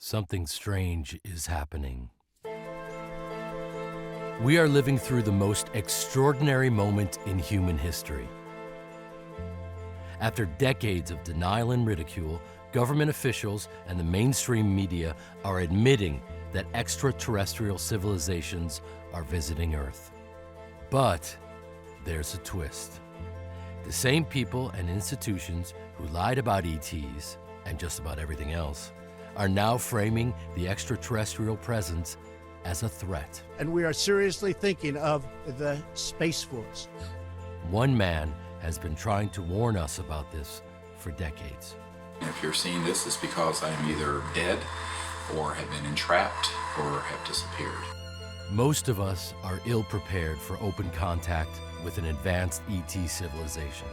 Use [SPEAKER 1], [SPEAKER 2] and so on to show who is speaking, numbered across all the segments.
[SPEAKER 1] Something strange is happening. We are living through the most extraordinary moment in human history. After decades of denial and ridicule, government officials and the mainstream media are admitting that extraterrestrial civilizations are visiting Earth. But there's a twist. The same people and institutions who lied about ETs, and just about everything else, are now framing the extraterrestrial presence as a threat.
[SPEAKER 2] And we are seriously thinking of the Space Force.
[SPEAKER 1] One man has been trying to warn us about this for decades.
[SPEAKER 3] If you're seeing this, it's because I'm either dead or have been entrapped or have disappeared.
[SPEAKER 1] Most of us are ill-prepared for open contact with an advanced ET civilization.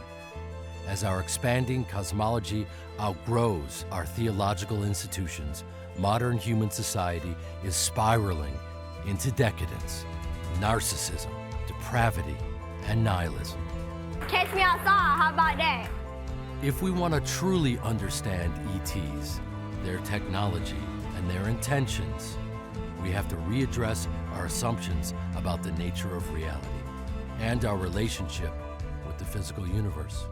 [SPEAKER 1] As our expanding cosmology outgrows our theological institutions, modern human society is spiraling into decadence, narcissism, depravity, and nihilism.
[SPEAKER 4] Catch me outside, how about that?
[SPEAKER 1] If we want to truly understand ETs, their technology, and their intentions, we have to readdress our assumptions about the nature of reality and our relationship with the physical universe.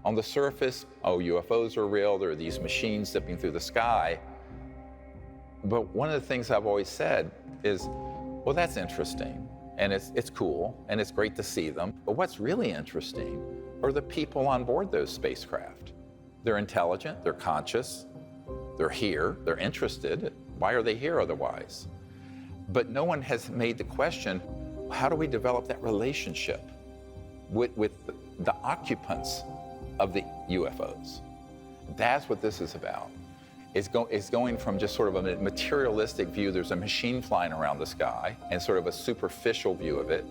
[SPEAKER 5] On the surface, UFOs are real, there are these machines zipping through the sky. But one of the things I've always said is, well, that's interesting, and it's cool, and it's great to see them. But what's really interesting are the people on board those spacecraft. They're intelligent, they're conscious, they're here, they're interested. Why are they here otherwise? But no one has made the question, how do we develop that relationship with the occupants of the UFOs? That's what this is about. It's going from just sort of a materialistic view, there's a machine flying around the sky, and sort of a superficial view of it,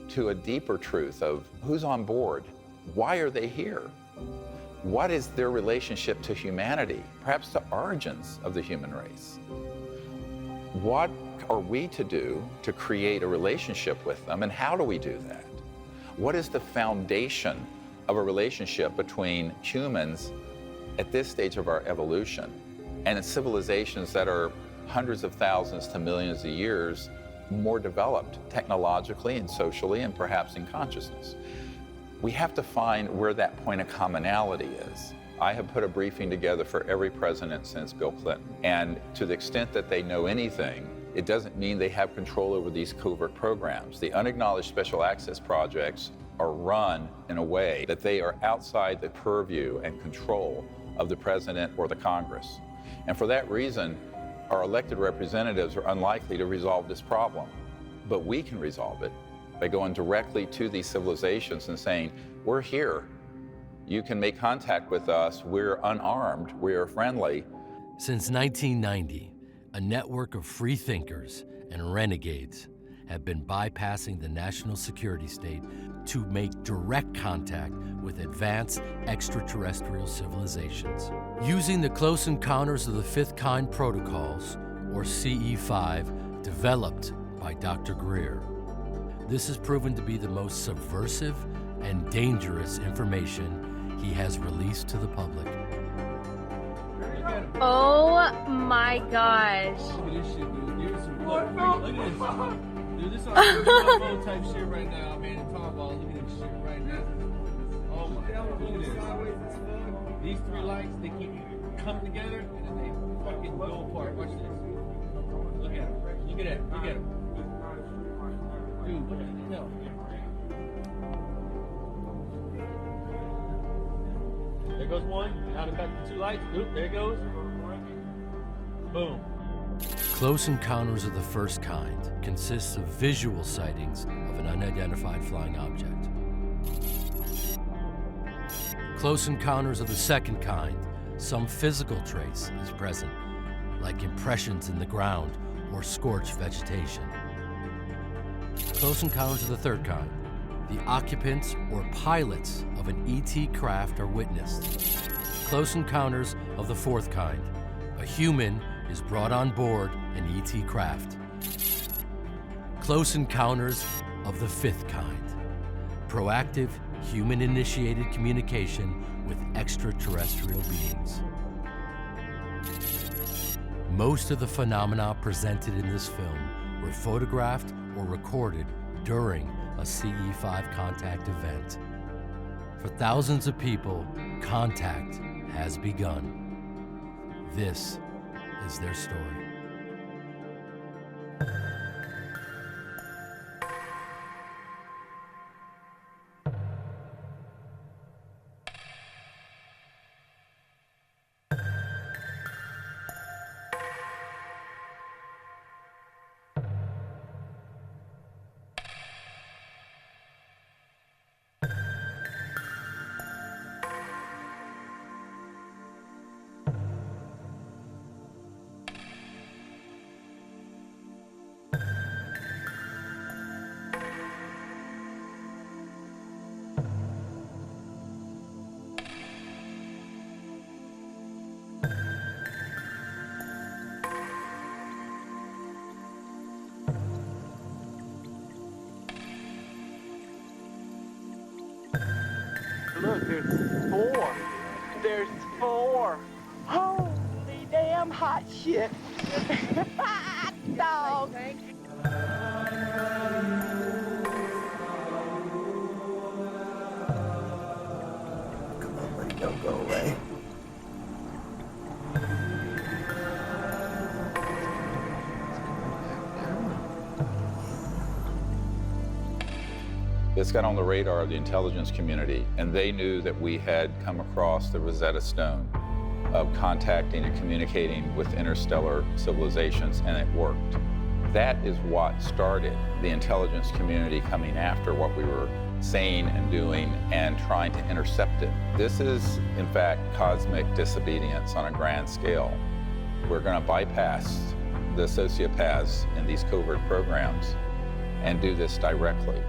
[SPEAKER 5] to a deeper truth of who's on board, why are they here? What is their relationship to humanity, perhaps the origins of the human race? What are we to do to create a relationship with them, and how do we do that? What is the foundation of a relationship between humans at this stage of our evolution and civilizations that are hundreds of thousands to millions of years more developed technologically and socially and perhaps in consciousness? We have to find where that point of commonality is. I have put a briefing together for every president since Bill Clinton, and to the extent that they know anything, it doesn't mean they have control over these covert programs. The unacknowledged special access projects are run in a way that they are outside the purview and control of the president or the Congress. And for that reason, our elected representatives are unlikely to resolve this problem. But we can resolve it by going directly to these civilizations and saying, we're here. You can make contact with us. We're unarmed. We're friendly.
[SPEAKER 1] Since 1990, a network of free thinkers and renegades have been bypassing the national security state to make direct contact with advanced extraterrestrial civilizations. Using the Close Encounters of the Fifth Kind protocols, or CE5, developed by Dr. Greer. This has proven to be the most subversive and dangerous information he has released to the public.
[SPEAKER 4] Oh my gosh.
[SPEAKER 6] Look at this shit, dude. Give it some look. Look at this. Dude, this is UFO type shit right now, man. And talk about look at this shit right now. Oh my god, look at this. These three lights, they keep coming together and then they fucking go apart. Watch this. Look at them. Look at that. Look at them. Dude, what the hell? There goes one. Now they've got the two lights. Oop, there it goes. Boom.
[SPEAKER 1] Close Encounters of the First Kind consists of visual sightings of an unidentified flying object. Close Encounters of the Second Kind, some physical trace is present, like impressions in the ground or scorched vegetation. Close Encounters of the Third Kind, the occupants or pilots of an ET craft are witnessed. Close Encounters of the Fourth Kind, a human is brought on board an ET craft. Close Encounters of the Fifth Kind, proactive human-initiated communication with extraterrestrial beings. Most of the phenomena presented in this film were photographed or recorded during a CE5 contact event. For thousands of people, contact has begun. This is their story.
[SPEAKER 7] Look, there's 4. There's 4. Holy damn hot shit. Hot dog.
[SPEAKER 2] Come on, buddy, don't go away.
[SPEAKER 5] This got on the radar of the intelligence community, and they knew that we had come across the Rosetta Stone of contacting and communicating with interstellar civilizations, and it worked. That is what started the intelligence community coming after what we were saying and doing and trying to intercept it. This is, in fact, cosmic disobedience on a grand scale. We're going to bypass the sociopaths in these covert programs and do this directly.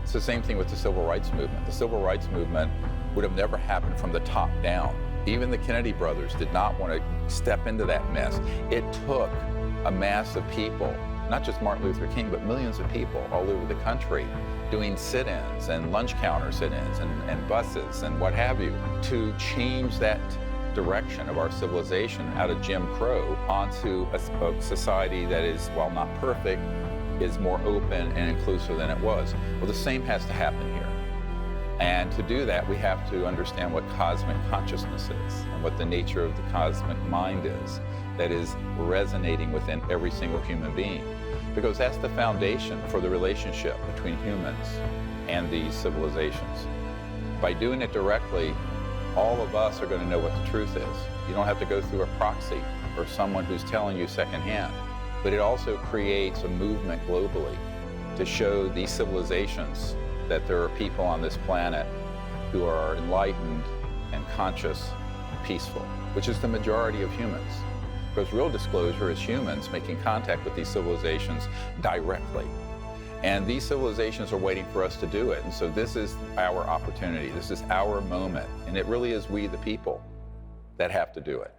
[SPEAKER 5] It's the same thing with the civil rights movement. The civil rights movement would have never happened from the top down. Even the Kennedy brothers did not want to step into that mess. It took a mass of people, not just Martin Luther King, but millions of people all over the country doing sit-ins and lunch counter sit-ins and buses and what have you to change that direction of our civilization out of Jim Crow onto a society that is, while not perfect, is more open and inclusive than it was. Well, the same has to happen here. And to do that, we have to understand what cosmic consciousness is and what the nature of the cosmic mind is that is resonating within every single human being. Because that's the foundation for the relationship between humans and these civilizations. By doing it directly, all of us are going to know what the truth is. You don't have to go through a proxy or someone who's telling you secondhand. But it also creates a movement globally to show these civilizations that there are people on this planet who are enlightened and conscious and peaceful, which is the majority of humans. Because real disclosure is humans making contact with these civilizations directly. And these civilizations are waiting for us to do it. And so this is our opportunity. This is our moment. And it really is we, the people, that have to do it.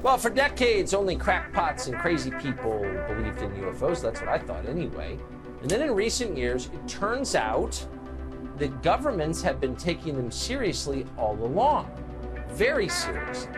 [SPEAKER 8] Well, for decades, only crackpots and crazy people believed in UFOs. That's what I thought anyway. And then in recent years, it turns out that governments have been taking them seriously all along. Very seriously.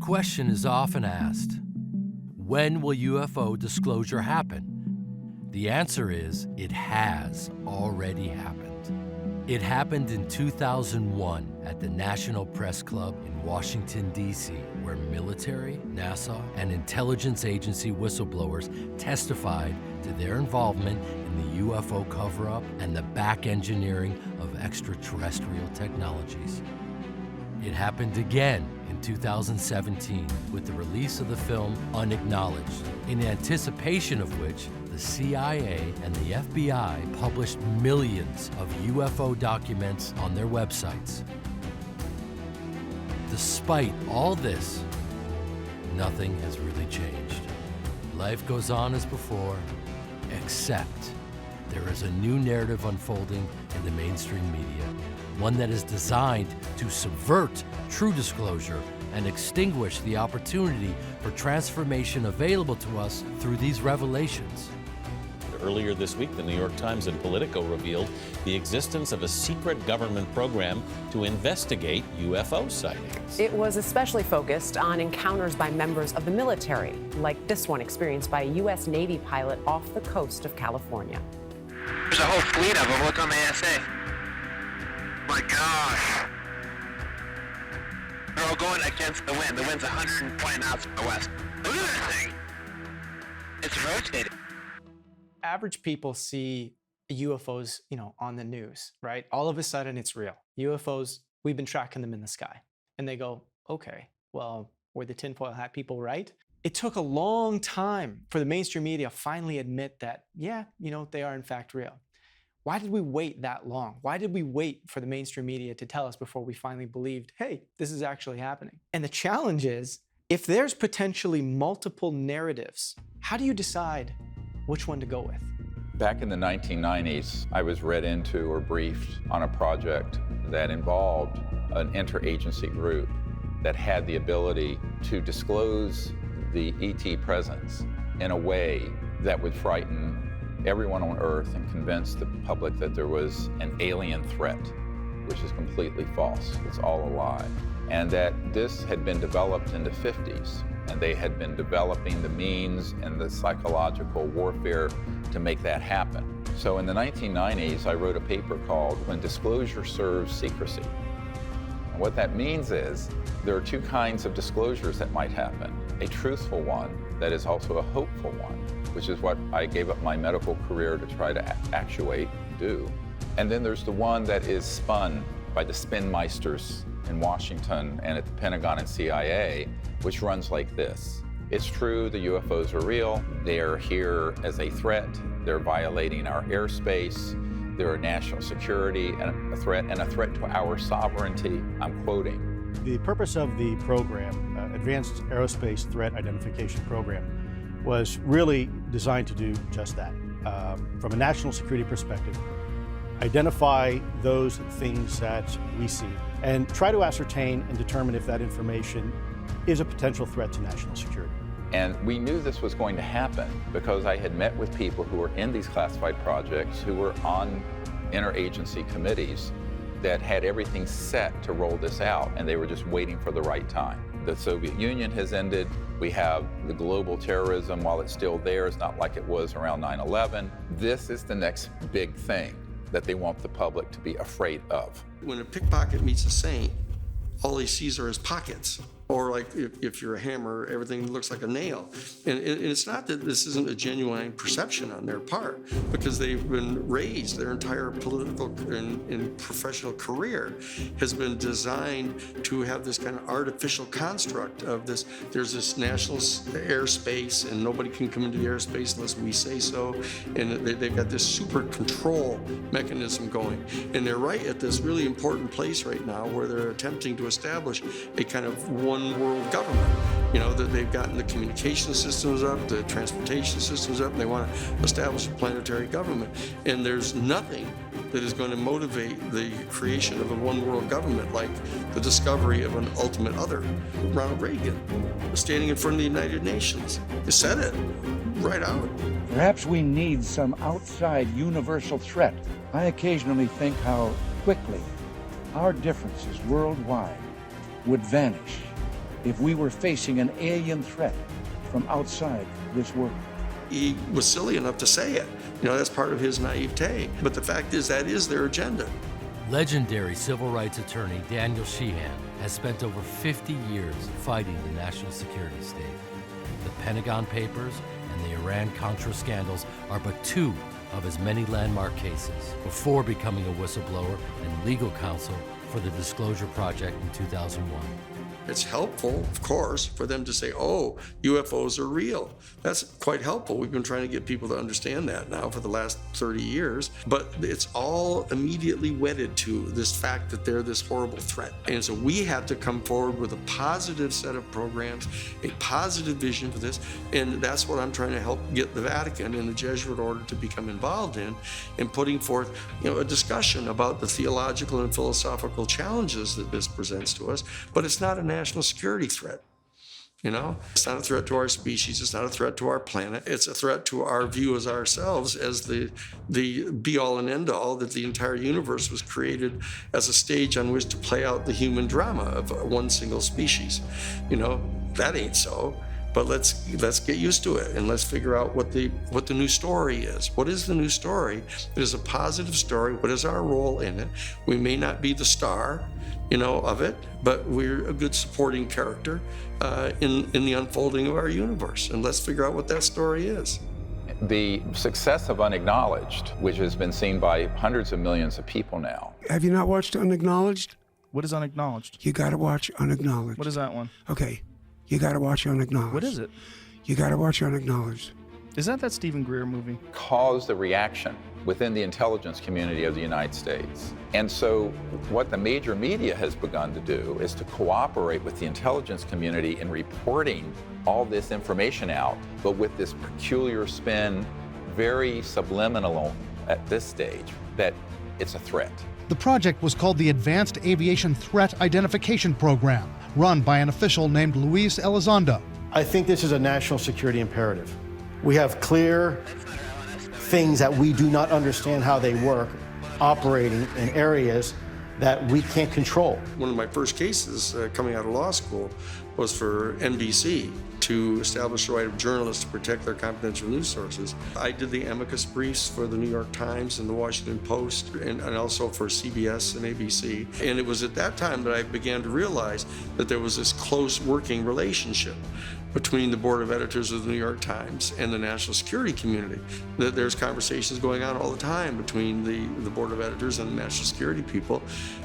[SPEAKER 1] question is often asked, when will UFO disclosure happen? The answer is, it has already happened. It happened in 2001 at the National Press Club in Washington, D.C., where military, NASA, and intelligence agency whistleblowers testified to their involvement in the UFO cover-up and the back engineering of extraterrestrial technologies. It happened again in 2017 with the release of the film Unacknowledged, in anticipation of which the CIA and the FBI published millions of UFO documents on their websites. Despite all this, nothing has really changed. Life goes on as before, except there is a new narrative unfolding in the mainstream media, one that is designed to subvert true disclosure and extinguish the opportunity for transformation available to us through these revelations.
[SPEAKER 9] Earlier this week, the New York Times and Politico revealed the existence of a secret government program to investigate UFO sightings.
[SPEAKER 10] It was especially focused on encounters by members of the military, like this one experienced by a U.S. Navy pilot off the coast of California.
[SPEAKER 7] There's a whole fleet of them. Look on the ASA. My gosh. They're all going against the wind. The wind's 120 knots from the west. Look at that thing. It's rotating.
[SPEAKER 11] Average people see UFOs, on the news, right? All of a sudden it's real. UFOs, we've been tracking them in the sky. And they go, okay, well, were the tinfoil hat people right? It took a long time for the mainstream media to finally admit that, yeah, they are in fact real. Why did we wait that long? Why did we wait for the mainstream media to tell us before we finally believed, hey, this is actually happening? And the challenge is, if there's potentially multiple narratives, how do you decide which one to go with?
[SPEAKER 5] Back in the 1990s, I was read into or briefed on a project that involved an interagency group that had the ability to disclose the ET presence in a way that would frighten everyone on Earth and convince the public that there was an alien threat, which is completely false. It's all a lie. And that this had been developed in the 50s, and they had been developing the means and the psychological warfare to make that happen. So in the 1990s, I wrote a paper called When Disclosure Serves Secrecy. And what that means is there are two kinds of disclosures that might happen. A truthful one that is also a hopeful one, which is what I gave up my medical career to try to actuate, do. And then there's the one that is spun by the spin meisters in Washington and at the Pentagon and CIA, which runs like this. It's true, the UFOs are real. They're here as a threat. They're violating our airspace. They're a national security and a threat to our sovereignty. I'm quoting.
[SPEAKER 2] The purpose of the program, Advanced Aerospace Threat Identification Program, was really designed to do just that. From a national security perspective, identify those things that we see and try to ascertain and determine if that information is a potential threat to national security.
[SPEAKER 5] And we knew this was going to happen because I had met with people who were in these classified projects, who were on interagency committees that had everything set to roll this out, and they were just waiting for the right time. The Soviet Union has ended. We have the global terrorism, while it's still there, it's not like it was around 9/11. This is the next big thing that they want the public to be afraid of.
[SPEAKER 12] When a pickpocket meets a saint, all he sees are his pockets. Or like if you're a hammer, everything looks like a nail. And it's not that this isn't a genuine perception on their part, because they've been raised, their entire political and professional career has been designed to have this kind of artificial construct of this. There's this national airspace and nobody can come into the airspace unless we say so. And they've got this super control mechanism going. And they're right at this really important place right now where they're attempting to establish a kind of one world government. That they've gotten the communication systems up, the transportation systems up, and they want to establish a planetary government. And there's nothing that is going to motivate the creation of a one world government like the discovery of an ultimate other. Ronald Reagan, standing in front of the United Nations, he said it right out.
[SPEAKER 13] Perhaps we need some outside universal threat. I occasionally think how quickly our differences worldwide would vanish if we were facing an alien threat from outside this world.
[SPEAKER 12] He was silly enough to say it. You know, that's part of his naivete. But the fact is, that is their agenda.
[SPEAKER 1] Legendary civil rights attorney Daniel Sheehan has spent over 50 years fighting the national security state. The Pentagon Papers and the Iran-Contra scandals are but two of his many landmark cases before becoming a whistleblower and legal counsel for the Disclosure Project in 2001.
[SPEAKER 12] It's helpful, of course, for them to say, oh, UFOs are real. That's quite helpful. We've been trying to get people to understand that now for the last 30 years. But it's all immediately wedded to this fact that they're this horrible threat. And so we have to come forward with a positive set of programs, a positive vision for this. And that's what I'm trying to help get the Vatican and the Jesuit order to become involved in putting forth, a discussion about the theological and philosophical challenges that this presents to us. But it's not a national security threat. It's not a threat to our species. It's not a threat to our planet. It's a threat to our view as ourselves as the be-all and end-all, that the entire universe was created as a stage on which to play out the human drama of one single species. That ain't so. But let's get used to it, and let's figure out what the new story is. What is the new story? It is a positive story. What is our role in it? We may not be the star, of it, but we're a good supporting character in the unfolding of our universe. And let's figure out what that story is.
[SPEAKER 5] The success of Unacknowledged, which has been seen by hundreds of millions of people now.
[SPEAKER 14] Have you not watched Unacknowledged?
[SPEAKER 6] What is Unacknowledged?
[SPEAKER 14] You got to watch Unacknowledged.
[SPEAKER 6] What is that one?
[SPEAKER 14] Okay, you got to watch Unacknowledged.
[SPEAKER 6] What is it?
[SPEAKER 14] You got to watch Unacknowledged.
[SPEAKER 6] Is that Stephen Greer movie?
[SPEAKER 5] Caused a reaction within the intelligence community of the United States. And so what the major media has begun to do is to cooperate with the intelligence community in reporting all this information out, but with this peculiar spin, very subliminal at this stage, that it's a threat.
[SPEAKER 15] The project was called the Advanced Aviation Threat Identification Program, run by an official named Luis Elizondo.
[SPEAKER 2] I think this is a national security imperative. We have clear things that we do not understand how they work, operating in areas that we can't control.
[SPEAKER 12] One of my first cases coming out of law school was for NBC to establish the right of journalists to protect their confidential news sources. I did the amicus briefs for the New York Times and the Washington Post, and also for CBS and ABC. And it was at that time that I began to realize that there was this close working relationship between the board of editors of the New York Times and the national security community. That there's conversations going on all the time between the board of editors and the national security people.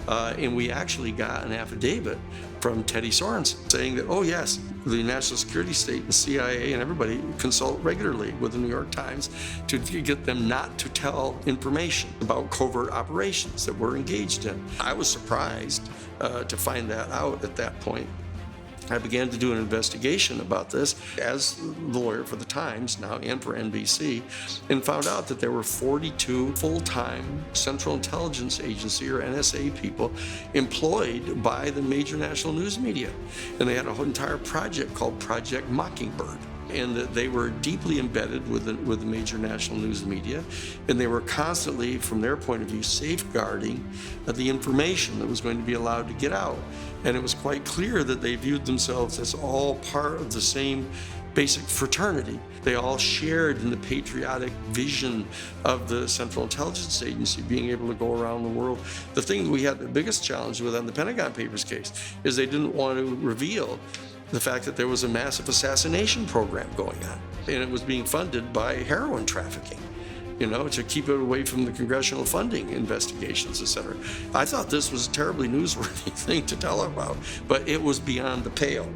[SPEAKER 12] And we actually got an affidavit from Teddy Sorensen saying that, oh yes, the national security state and CIA and everybody consult regularly with the New York Times to get them not to tell information about covert operations that we're engaged in. I was surprised to find that out at that point. I began to do an investigation about this as the lawyer for the Times now and for NBC, and found out that there were 42 full-time Central Intelligence Agency or NSA people employed by the major national news media. And they had a whole entire project called Project Mockingbird. And that they were deeply embedded with the major national news media, and they were constantly, from their point of view, safeguarding the information that was going to be allowed to get out. And it was quite clear that they viewed themselves as all part of the same basic fraternity. They all shared in the patriotic vision of the Central Intelligence Agency, being able to go around the world. The thing that we had the biggest challenge with on the Pentagon Papers case is they didn't want to reveal the fact that there was a massive assassination program going on, and it was being funded by heroin trafficking, to keep it away from the congressional funding investigations, et cetera. I thought this was a terribly newsworthy thing to tell about, but it was beyond the pale.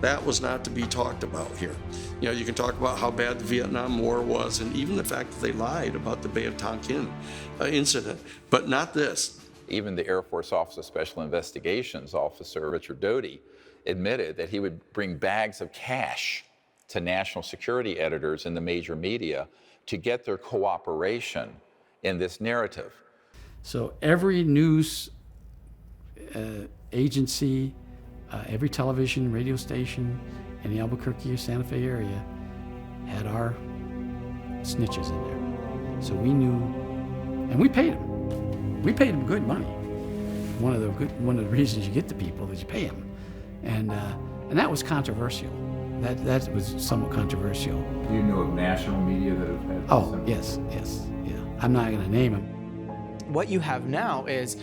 [SPEAKER 12] That was not to be talked about here. You can talk about how bad the Vietnam War was, and even the fact that they lied about the Bay of Tonkin incident, but not this.
[SPEAKER 5] Even the Air Force Office of Special Investigations officer, Richard Doty, admitted that he would bring bags of cash to national security editors in the major media to get their cooperation in this narrative.
[SPEAKER 16] So every news agency, every television, radio station in the Albuquerque or Santa Fe area had our snitches in there. So we knew, and we paid them. We paid them good money. One of the reasons you get the people is you pay them. And And that was controversial. That was somewhat controversial.
[SPEAKER 3] Do you know of national media that have had
[SPEAKER 16] Oh, yes, yeah. I'm not going to name them.
[SPEAKER 11] What you have now is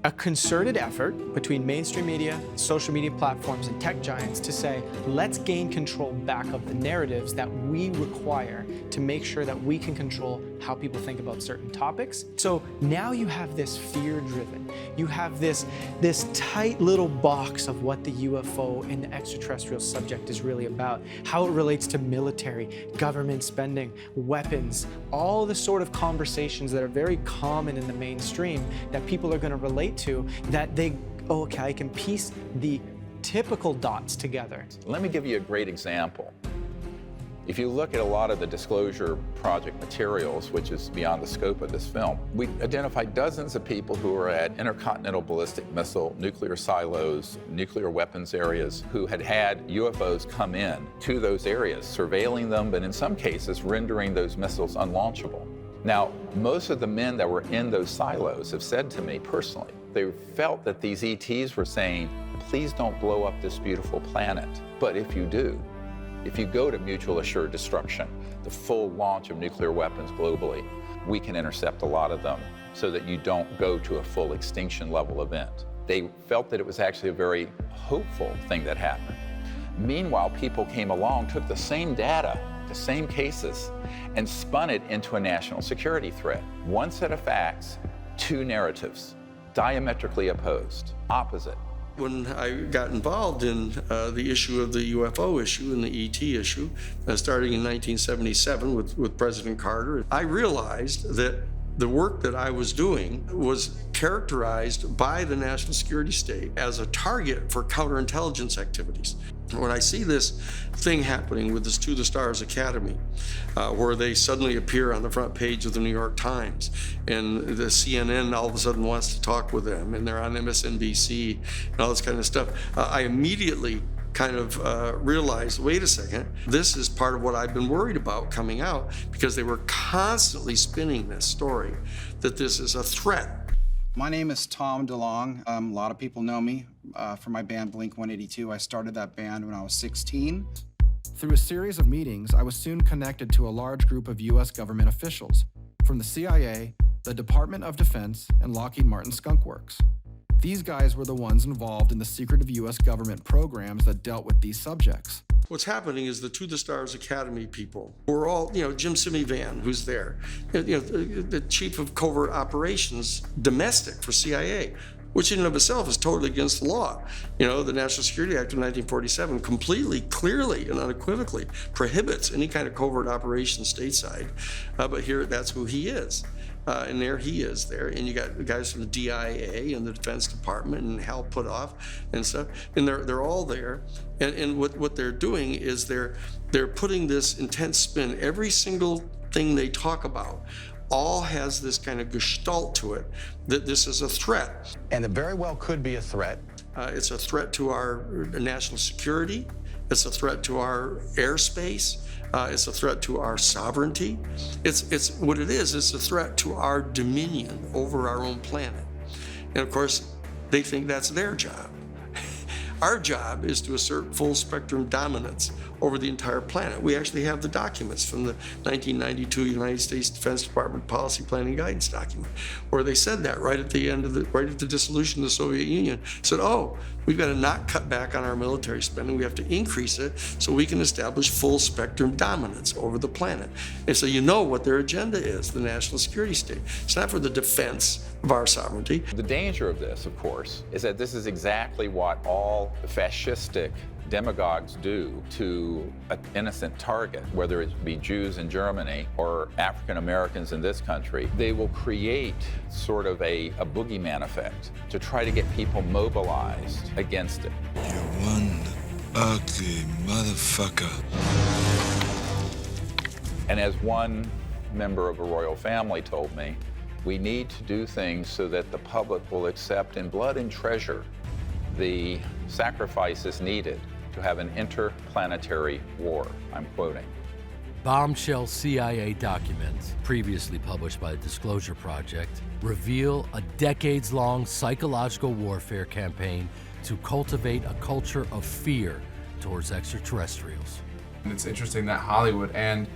[SPEAKER 11] a concerted effort between mainstream media, social media platforms, and tech giants to say, let's gain control back of the narratives that we require to make sure that we can control how people think about certain topics. So now you have this fear-driven, you have this tight little box of what the UFO and the extraterrestrial subject is really about, how it relates to military, government spending, weapons, all the sort of conversations that are very common in the mainstream that people are going to relate to, that they, oh, okay, I can piece the typical dots together.
[SPEAKER 5] Let me give you a great example. If you look at a lot of the Disclosure Project materials, which is beyond the scope of this film, we identified dozens of people who were at intercontinental ballistic missile, nuclear silos, nuclear weapons areas, who had UFOs come in to those areas, surveilling them, but in some cases rendering those missiles unlaunchable. Now, most of the men that were in those silos have said to me personally, they felt that these ETs were saying, please don't blow up this beautiful planet. But if you do, if you go to mutual assured destruction, the full launch of nuclear weapons globally, we can intercept a lot of them so that you don't go to a full extinction level event. They felt that it was actually a very hopeful thing that happened. Meanwhile, people came along, took the same data, the same cases, and spun it into a national security threat. One set of facts, two narratives, diametrically opposed, opposite.
[SPEAKER 12] When I got involved in the issue of the UFO issue and the ET issue, starting in 1977 with President Carter, I realized that the work that I was doing was characterized by the national security state as a target for counterintelligence activities. When I see this thing happening with this To the Stars Academy, where they suddenly appear on the front page of the New York Times, and the CNN all of a sudden wants to talk with them, and they're on MSNBC and all this kind of stuff, I immediately kind of realized, wait a second, this is part of what I've been worried about coming out, because they were constantly spinning this story that this is a threat.
[SPEAKER 17] My name is Tom DeLonge. A lot of people know me from my band Blink-182. I started that band when I was 16.
[SPEAKER 18] Through a series of meetings, I was soon connected to a large group of U.S. government officials from the CIA, the Department of Defense, and Lockheed Martin Skunk Works. These guys were the ones involved in the secretive U.S. government programs that dealt with these subjects.
[SPEAKER 12] What's happening is the To the Stars Academy people, who are all, Jim Simivan, who's there, the chief of covert operations, domestic for CIA, which in and of itself is totally against the law. The National Security Act of 1947 completely, clearly, and unequivocally prohibits any kind of covert operation stateside. But here, that's who he is. And there he is there. And you got the guys from the DIA and the Defense Department and Hal Puthoff and stuff. And they're all there. And what they're doing is they're putting this intense spin. Every single thing they talk about all has this kind of gestalt to it, that this is a threat.
[SPEAKER 19] And it very well could be a threat.
[SPEAKER 12] It's a threat to our national security. It's a threat to our airspace. It's a threat to our sovereignty. It's what it is. It's a threat to our dominion over our own planet. And of course, they think that's their job. Our job is to assert full spectrum dominance over the entire planet. We actually have the documents from the 1992 United States Defense Department Policy Planning Guidance document, where they said that right at the dissolution of the Soviet Union, said, oh, we've got to not cut back on our military spending. We have to increase it so we can establish full spectrum dominance over the planet. And so you know what their agenda is, the national security state. It's not for the defense of our sovereignty.
[SPEAKER 5] The danger of this, of course, is that this is exactly what all fascistic demagogues do to an innocent target, whether it be Jews in Germany or African Americans in this country. They will create sort of a boogeyman effect to try to get people mobilized against it.
[SPEAKER 20] You're one ugly motherfucker.
[SPEAKER 5] And as one member of a royal family told me, we need to do things so that the public will accept in blood and treasure the sacrifices needed to have an interplanetary war. I'm quoting.
[SPEAKER 1] Bombshell CIA documents, previously published by the Disclosure Project, reveal a decades-long psychological warfare campaign to cultivate a culture of fear towards extraterrestrials.
[SPEAKER 6] And it's interesting that Hollywood and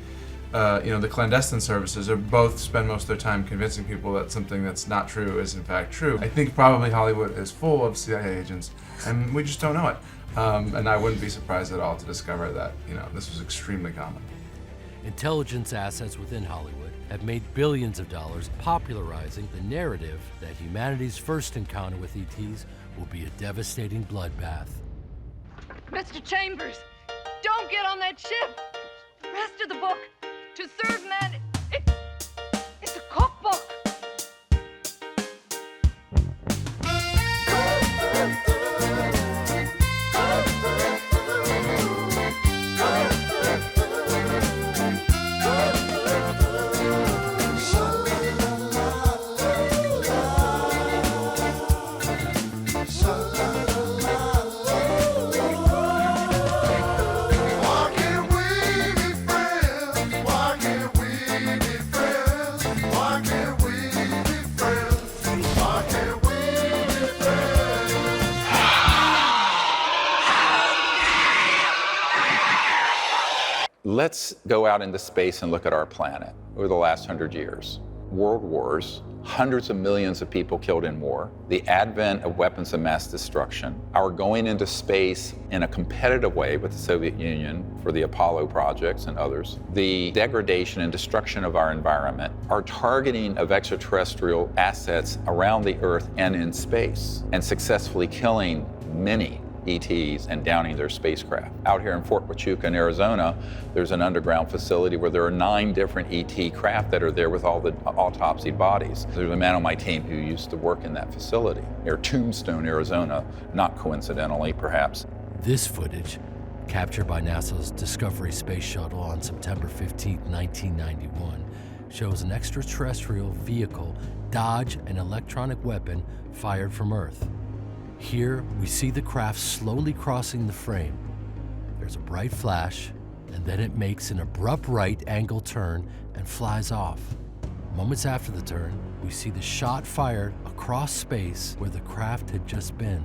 [SPEAKER 6] the clandestine services are both spend most of their time convincing people that something that's not true is in fact true. I think probably Hollywood is full of CIA agents, and we just don't know it. And I wouldn't be surprised at all to discover that this was extremely common.
[SPEAKER 1] Intelligence assets within Hollywood have made billions of dollars popularizing the narrative that humanity's first encounter with ETs will be a devastating bloodbath.
[SPEAKER 21] Mr. Chambers, don't get on that ship. The rest of the book, To Serve Man, it's a cookbook.
[SPEAKER 5] Let's go out into space and look at our planet over the last 100 years. World wars, hundreds of millions of people killed in war, the advent of weapons of mass destruction, our going into space in a competitive way with the Soviet Union for the Apollo projects and others, the degradation and destruction of our environment, our targeting of extraterrestrial assets around the Earth and in space, and successfully killing many ETs and downing their spacecraft. Out here in Fort Huachuca in Arizona, there's an underground facility where there are 9 different ET craft that are there with all the autopsied bodies. There's a man on my team who used to work in that facility near Tombstone, Arizona, not coincidentally, perhaps.
[SPEAKER 1] This footage, captured by NASA's Discovery Space Shuttle on September 15, 1991, shows an extraterrestrial vehicle dodge an electronic weapon fired from Earth. Here, we see the craft slowly crossing the frame. There's a bright flash, and then it makes an abrupt right-angle turn and flies off. Moments after the turn, we see the shot fired across space where the craft had just been.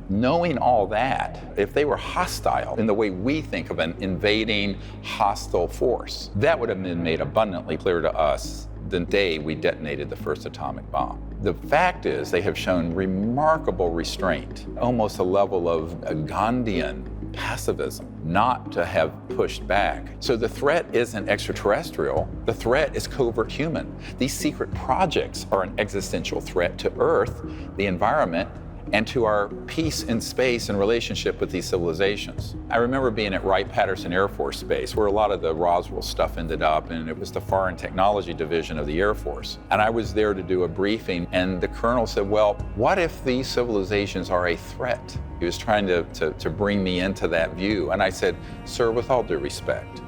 [SPEAKER 5] Knowing all that, if they were hostile in the way we think of an invading hostile force, that would have been made abundantly clear to us the day we detonated the first atomic bomb. The fact is they have shown remarkable restraint, almost a level of a Gandhian pacifism, not to have pushed back. So the threat isn't extraterrestrial, the threat is covert human. These secret projects are an existential threat to Earth, the environment, and to our peace in space and relationship with these civilizations. I remember being at Wright-Patterson Air Force Base, where a lot of the Roswell stuff ended up, and it was the Foreign Technology Division of the Air Force. And I was there to do a briefing, and the colonel said, well, what if these civilizations are a threat? He was trying to bring me into that view. And I said, sir, with all due respect,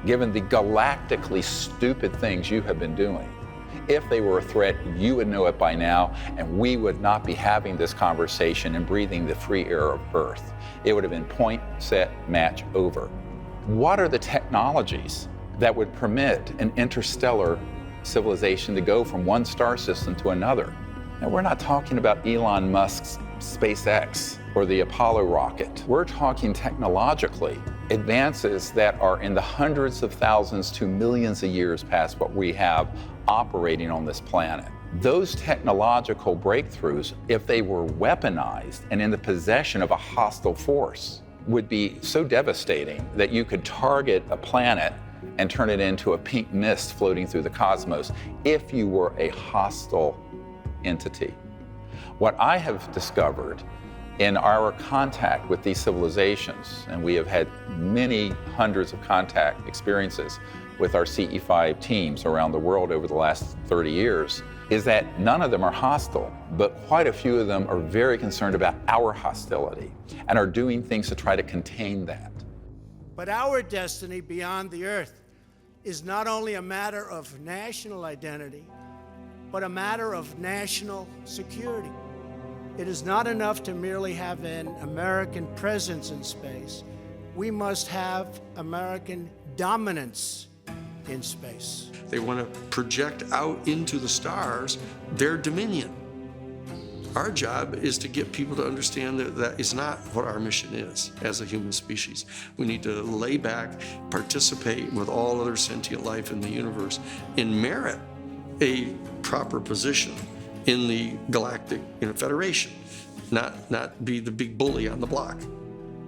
[SPEAKER 5] given the galactically stupid things you have been doing, if they were a threat, you would know it by now, and we would not be having this conversation and breathing the free air of Earth. It would have been point, set, match, over. What are the technologies that would permit an interstellar civilization to go from one star system to another? Now, we're not talking about Elon Musk's SpaceX or the Apollo rocket. We're talking technologically advances that are in the hundreds of thousands to millions of years past what we have operating on this planet. Those technological breakthroughs, if they were weaponized and in the possession of a hostile force, would be so devastating that you could target a planet and turn it into a pink mist floating through the cosmos if you were a hostile entity. What I have discovered in our contact with these civilizations, and we have had many hundreds of contact experiences with our CE5 teams around the world over the last 30 years, is that none of them are hostile, but quite a few of them are very concerned about our hostility and are doing things to try to contain that.
[SPEAKER 22] But our destiny beyond the Earth is not only a matter of national identity, but a matter of national security. It is not enough to merely have an American presence in space. We must have American dominance in space.
[SPEAKER 12] They want to project out into the stars their dominion. Our job is to get people to understand that that is not what our mission is as a human species. We need to lay back, participate with all other sentient life in the universe, and merit a proper position in the galactic federation, not be the big bully on the block.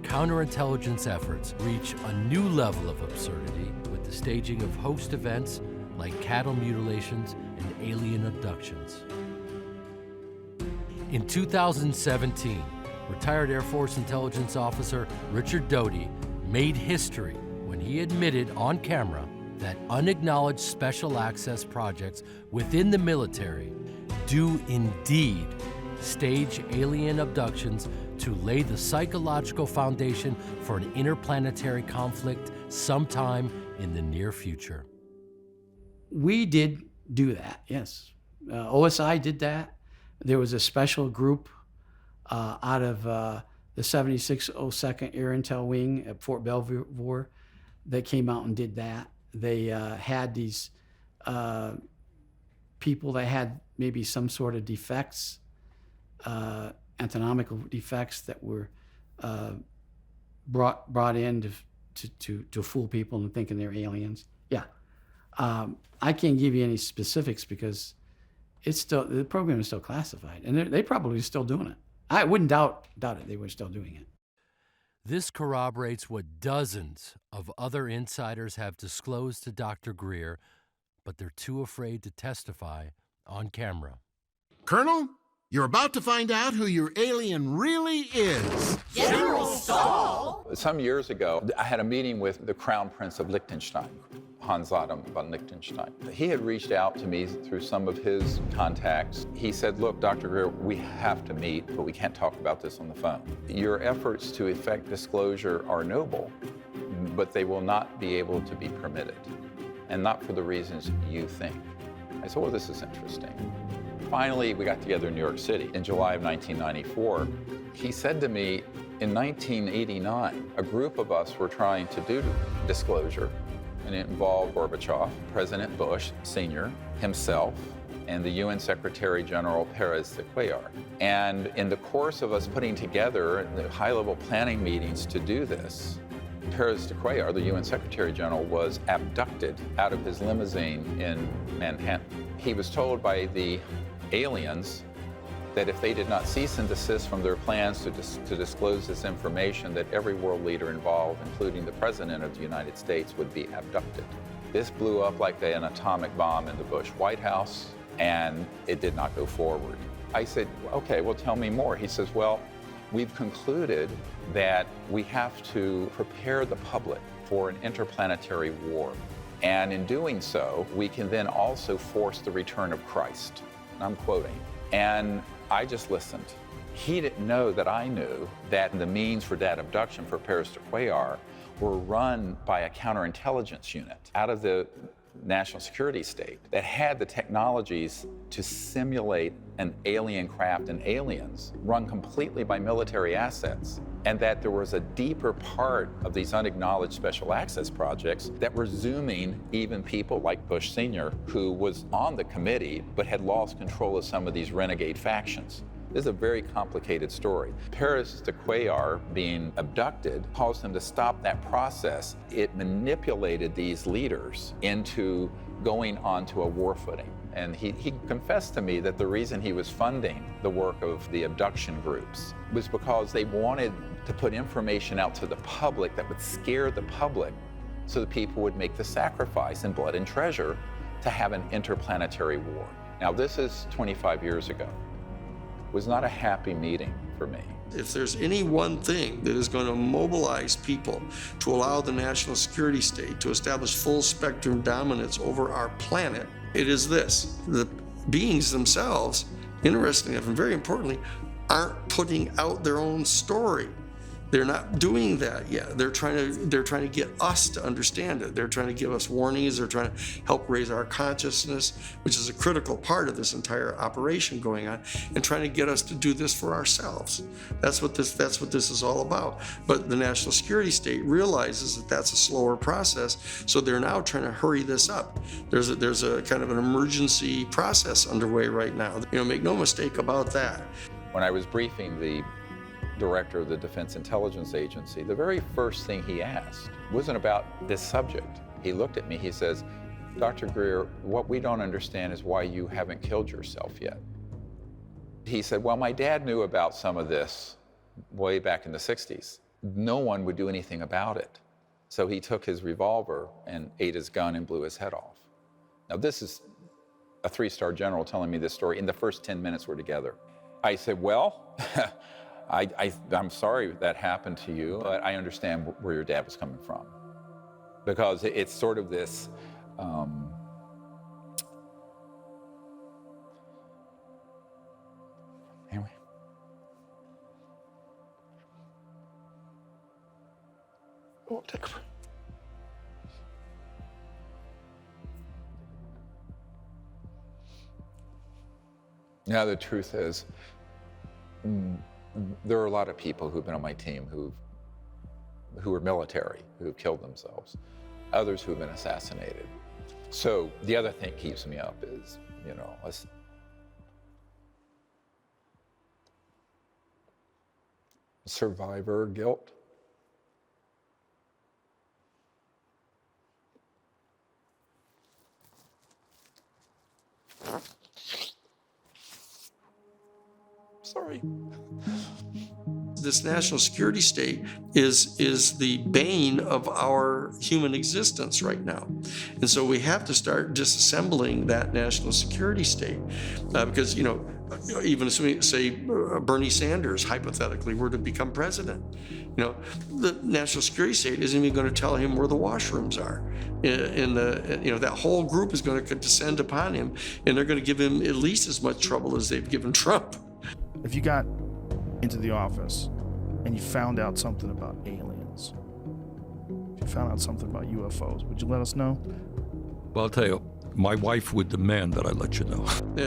[SPEAKER 1] Counterintelligence efforts reach a new level of absurdity with the staging of host events like cattle mutilations and alien abductions. In 2017, retired Air Force intelligence officer Richard Doty made history when he admitted on camera that unacknowledged special access projects within the military do indeed stage alien abductions to lay the psychological foundation for an interplanetary conflict sometime in the near future.
[SPEAKER 16] We did do that, yes. OSI did that. There was a special group out of the 7602nd Air Intel Wing at Fort Belvoir that came out and did that. They had these people that had maybe some sort of defects, anatomical defects that were brought in to fool people into thinking they're aliens. Yeah. I can't give you any specifics because the program is still classified, and they probably still doing it. I wouldn't doubt it. They were still doing it.
[SPEAKER 1] This corroborates what dozens of other insiders have disclosed to Dr. Greer, but they're too afraid to testify on camera.
[SPEAKER 4] Colonel, you're about to find out who your alien really is.
[SPEAKER 5] General Stahl! Some years ago, I had a meeting with the Crown Prince of Liechtenstein, Hans Adam von Liechtenstein. He had reached out to me through some of his contacts. He said, look, Dr. Greer, we have to meet, but we can't talk about this on the phone. Your efforts to effect disclosure are noble, but they will not be able to be permitted, and not for the reasons you think. I said, well, this is interesting. Finally, we got together in New York City in July of 1994. He said to me, in 1989, a group of us were trying to do disclosure, and it involved Gorbachev, President Bush Sr., himself, and the UN Secretary General Pérez de Cuéllar. And in the course of us putting together the high-level planning meetings to do this, Pérez de Cuéllar, the UN Secretary General, was abducted out of his limousine in Manhattan. He was told by the aliens that if they did not cease and desist from their plans to disclose this information, that every world leader involved, including the President of the United States, would be abducted. This blew up like an atomic bomb in the Bush White House, and it did not go forward. I said, okay, well, tell me more. He says, well, we've concluded that we have to prepare the public for an interplanetary war. And in doing so, we can then also force the return of Christ. And I'm quoting. And I just listened. He didn't know that I knew that the means for that abduction for Pérez de Cuéllar were run by a counterintelligence unit out of the national security state that had the technologies to simulate an alien craft and aliens run completely by military assets, and that there was a deeper part of these unacknowledged special access projects that were zooming even people like Bush Sr., who was on the committee but had lost control of some of these renegade factions. This is a very complicated story. Pérez de Cuéllar being abducted caused him to stop that process. It manipulated these leaders into going onto a war footing. And he confessed to me that the reason he was funding the work of the abduction groups was because they wanted to put information out to the public that would scare the public so that people would make the sacrifice in blood and treasure to have an interplanetary war. Now, this is 25 years ago. It was not a happy meeting for me.
[SPEAKER 12] If there's any one thing that is going to mobilize people to allow the national security state to establish full spectrum dominance over our planet, it is this. The beings themselves, interestingly and very importantly, aren't putting out their own story. They're not doing that yet. They're trying to get us to understand it. They're trying to give us warnings. They're trying to help raise our consciousness, which is a critical part of this entire operation going on, and trying to get us to do this for ourselves. That's what this is all about. But the national security state realizes that that's a slower process, so they're now trying to hurry this up. There's a kind of an emergency process underway right now. Make no mistake about that.
[SPEAKER 5] When I was briefing the director of the Defense Intelligence Agency, the very first thing he asked wasn't about this subject. He looked at me, he says, Dr. Greer, what we don't understand is why you haven't killed yourself yet. He said, well, my dad knew about some of this way back in the 60s. No one would do anything about it. So he took his revolver and ate his gun and blew his head off. Now this is a 3-star general telling me this story in the first 10 minutes we're together. I said, well, I'm sorry that happened to you, but I understand where your dad was coming from. Because it's sort of this, anyway. Oh, take a breath. Now the truth is, there are a lot of people who've been on my team who are military, who've killed themselves, others who've been assassinated. So the other thing that keeps me up is, you know, survivor guilt. Sorry.
[SPEAKER 12] This national security state is the bane of our human existence right now. And so we have to start disassembling that national security state because, you know, even assuming, say, Bernie Sanders hypothetically were to become president, you know, the national security state isn't even going to tell him where the washrooms are. You know, that whole group is going to descend upon him, and they're going to give him at least as much trouble as they've given Trump.
[SPEAKER 8] If you got into the office and you found out something about aliens, if you found out something about UFOs, would you let us know?
[SPEAKER 9] Well, I'll tell you, my wife would demand that I let you know.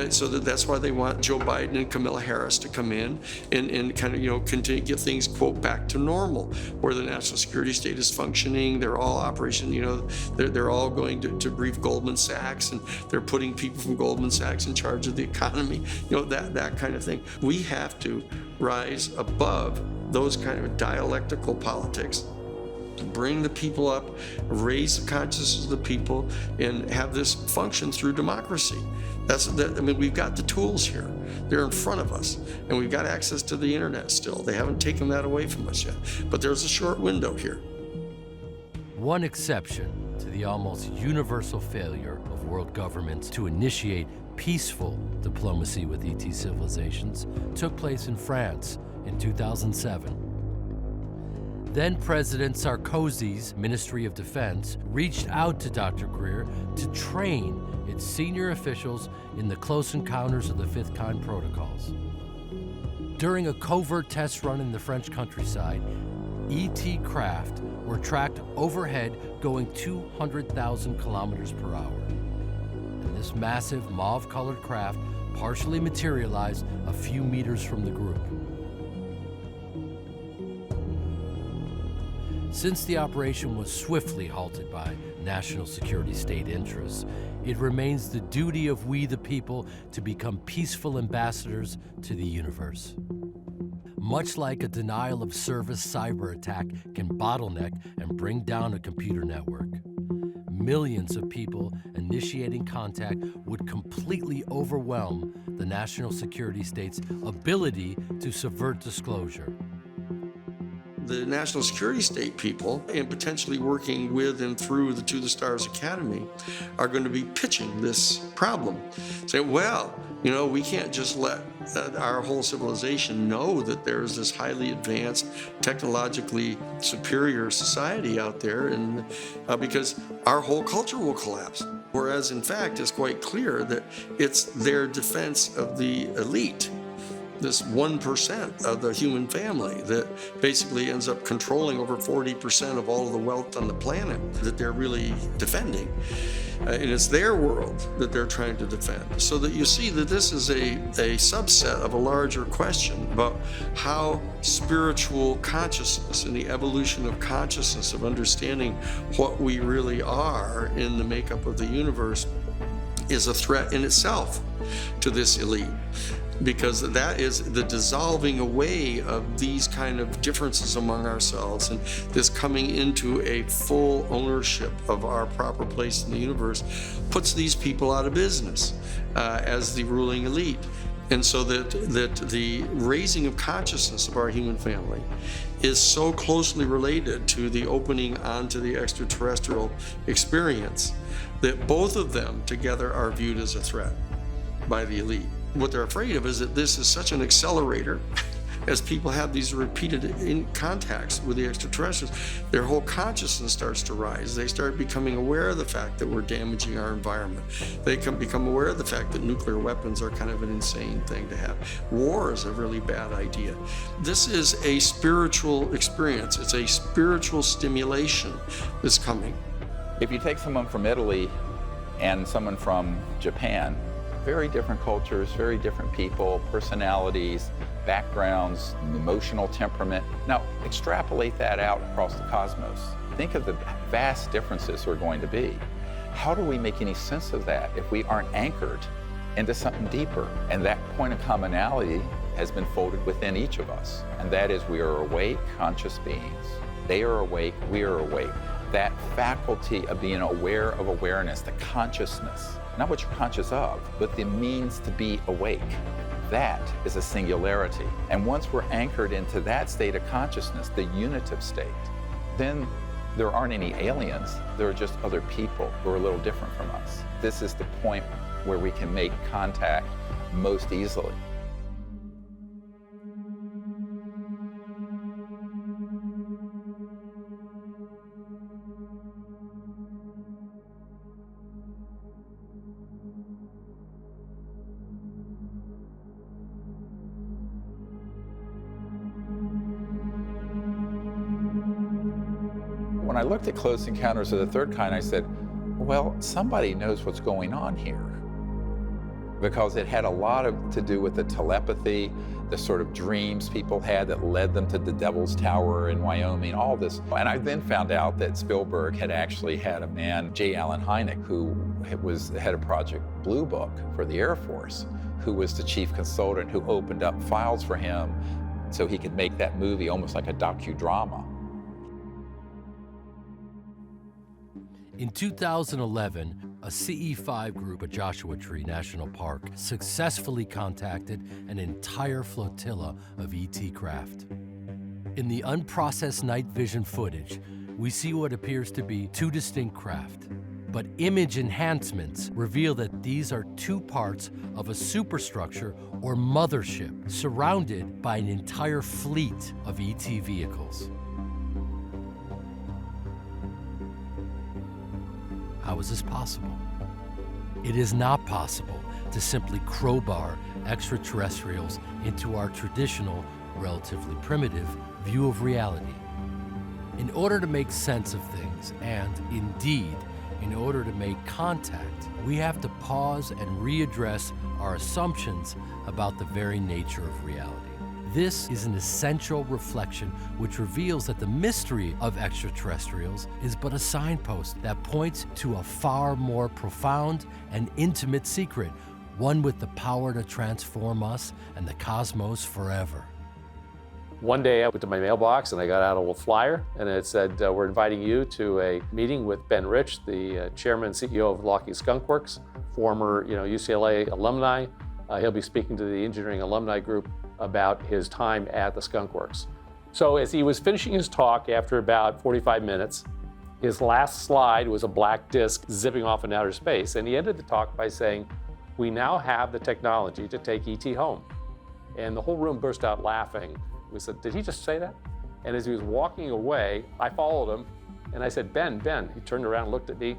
[SPEAKER 12] So that's why they want Joe Biden and Kamala Harris to come in and kind of, you know, continue to get things, quote, back to normal, where the national security state is functioning. They're all operation, you know, they're all going to brief Goldman Sachs, and they're putting people from Goldman Sachs in charge of the economy, you know, that kind of thing. We have to rise above those kind of dialectical politics. Bring the people up, raise the consciousness of the people, and have this function through democracy. I mean, we've got the tools here. They're in front of us, and we've got access to the internet still. They haven't taken that away from us yet, but there's a short window here.
[SPEAKER 1] One exception to the almost universal failure of world governments to initiate peaceful diplomacy with ET civilizations took place in France in 2007. Then President Sarkozy's Ministry of Defense reached out to Dr. Greer to train its senior officials in the close encounters of the fifth kind protocols. During a covert test run in the French countryside, ET craft were tracked overhead going 200,000 kilometers per hour. And this massive mauve-colored craft partially materialized a few meters from the group. Since the operation was swiftly halted by national security state interests, it remains the duty of we the people to become peaceful ambassadors to the universe. Much like a denial of service cyber attack can bottleneck and bring down a computer network, millions of people initiating contact would completely overwhelm the national security state's ability to subvert disclosure.
[SPEAKER 12] The national security state people, and potentially working with and through the To the Stars Academy, are going to be pitching this problem. Saying, well, you know, we can't just let our whole civilization know that there's this highly advanced, technologically superior society out there, and because our whole culture will collapse. Whereas, in fact, it's quite clear that it's their defense of the elite, this 1% of the human family that basically ends up controlling over 40% of all of the wealth on the planet that they're really defending. And it's their world that they're trying to defend. So that you see that this is a subset of a larger question about how spiritual consciousness and the evolution of consciousness, of understanding what we really are in the makeup of the universe, is a threat in itself to this elite. because that is the dissolving away of these kind of differences among ourselves, and this coming into a full ownership of our proper place in the universe puts these people out of business as the ruling elite. And so that the raising of consciousness of our human family is so closely related to the opening onto the extraterrestrial experience that both of them together are viewed as a threat by the elite. What they're afraid of is that this is such an accelerator as people have these repeated contacts with the extraterrestrials, their whole consciousness starts to rise. They start becoming aware of the fact that we're damaging our environment. They can become aware of the fact that nuclear weapons are kind of an insane thing to have. War is a really bad idea. This is a spiritual experience. It's a spiritual stimulation that's coming.
[SPEAKER 5] If you take someone from Italy and someone from Japan, very different cultures, very different people, personalities, backgrounds, emotional temperament. Now, extrapolate that out across the cosmos. Think of the vast differences there are going to be. How do we make any sense of that if we aren't anchored into something deeper? And that point of commonality has been folded within each of us. And that is, we are awake, conscious beings. They are awake, we are awake. That faculty of being aware of awareness, the consciousness, not what you're conscious of, but the means to be awake. That is a singularity. And once we're anchored into that state of consciousness, the unitive state, then there aren't any aliens. There are just other people who are a little different from us. This is the point where we can make contact most easily. When I looked at Close Encounters of the Third Kind, I said, well, somebody knows what's going on here. Because it had a lot to do with the telepathy, the sort of dreams people had that led them to the Devil's Tower in Wyoming, all this. And I then found out that Spielberg had actually had a man, J. Allen Hynek, who was the head of Project Blue Book for the Air Force, who was the chief consultant who opened up files for him so he could make that movie almost like a docudrama.
[SPEAKER 1] In 2011, a CE5 group at Joshua Tree National Park successfully contacted an entire flotilla of ET craft. In the unprocessed night vision footage, we see what appears to be two distinct craft. But image enhancements reveal that these are two parts of a superstructure or mothership surrounded by an entire fleet of ET vehicles. How is this possible? It is not possible to simply crowbar extraterrestrials into our traditional, relatively primitive view of reality. In order to make sense of things, and indeed, in order to make contact, we have to pause and readdress our assumptions about the very nature of reality. This is an essential reflection which reveals that the mystery of extraterrestrials is but a signpost that points to a far more profound and intimate secret, one with the power to transform us and the cosmos forever.
[SPEAKER 7] One day I went to my mailbox and I got out a little flyer and it said, we're inviting you to a meeting with Ben Rich, the chairman and CEO of Lockheed Skunk Works, former UCLA alumni. He'll be speaking to the engineering alumni group about his time at the Skunk Works. So as he was finishing his talk after about 45 minutes, his last slide was a black disc zipping off in outer space, and he ended the talk by saying, we now have the technology to take ET home. And the whole room burst out laughing. We said, did he just say that? And as he was walking away, I followed him, and I said, Ben. He turned around and looked at me,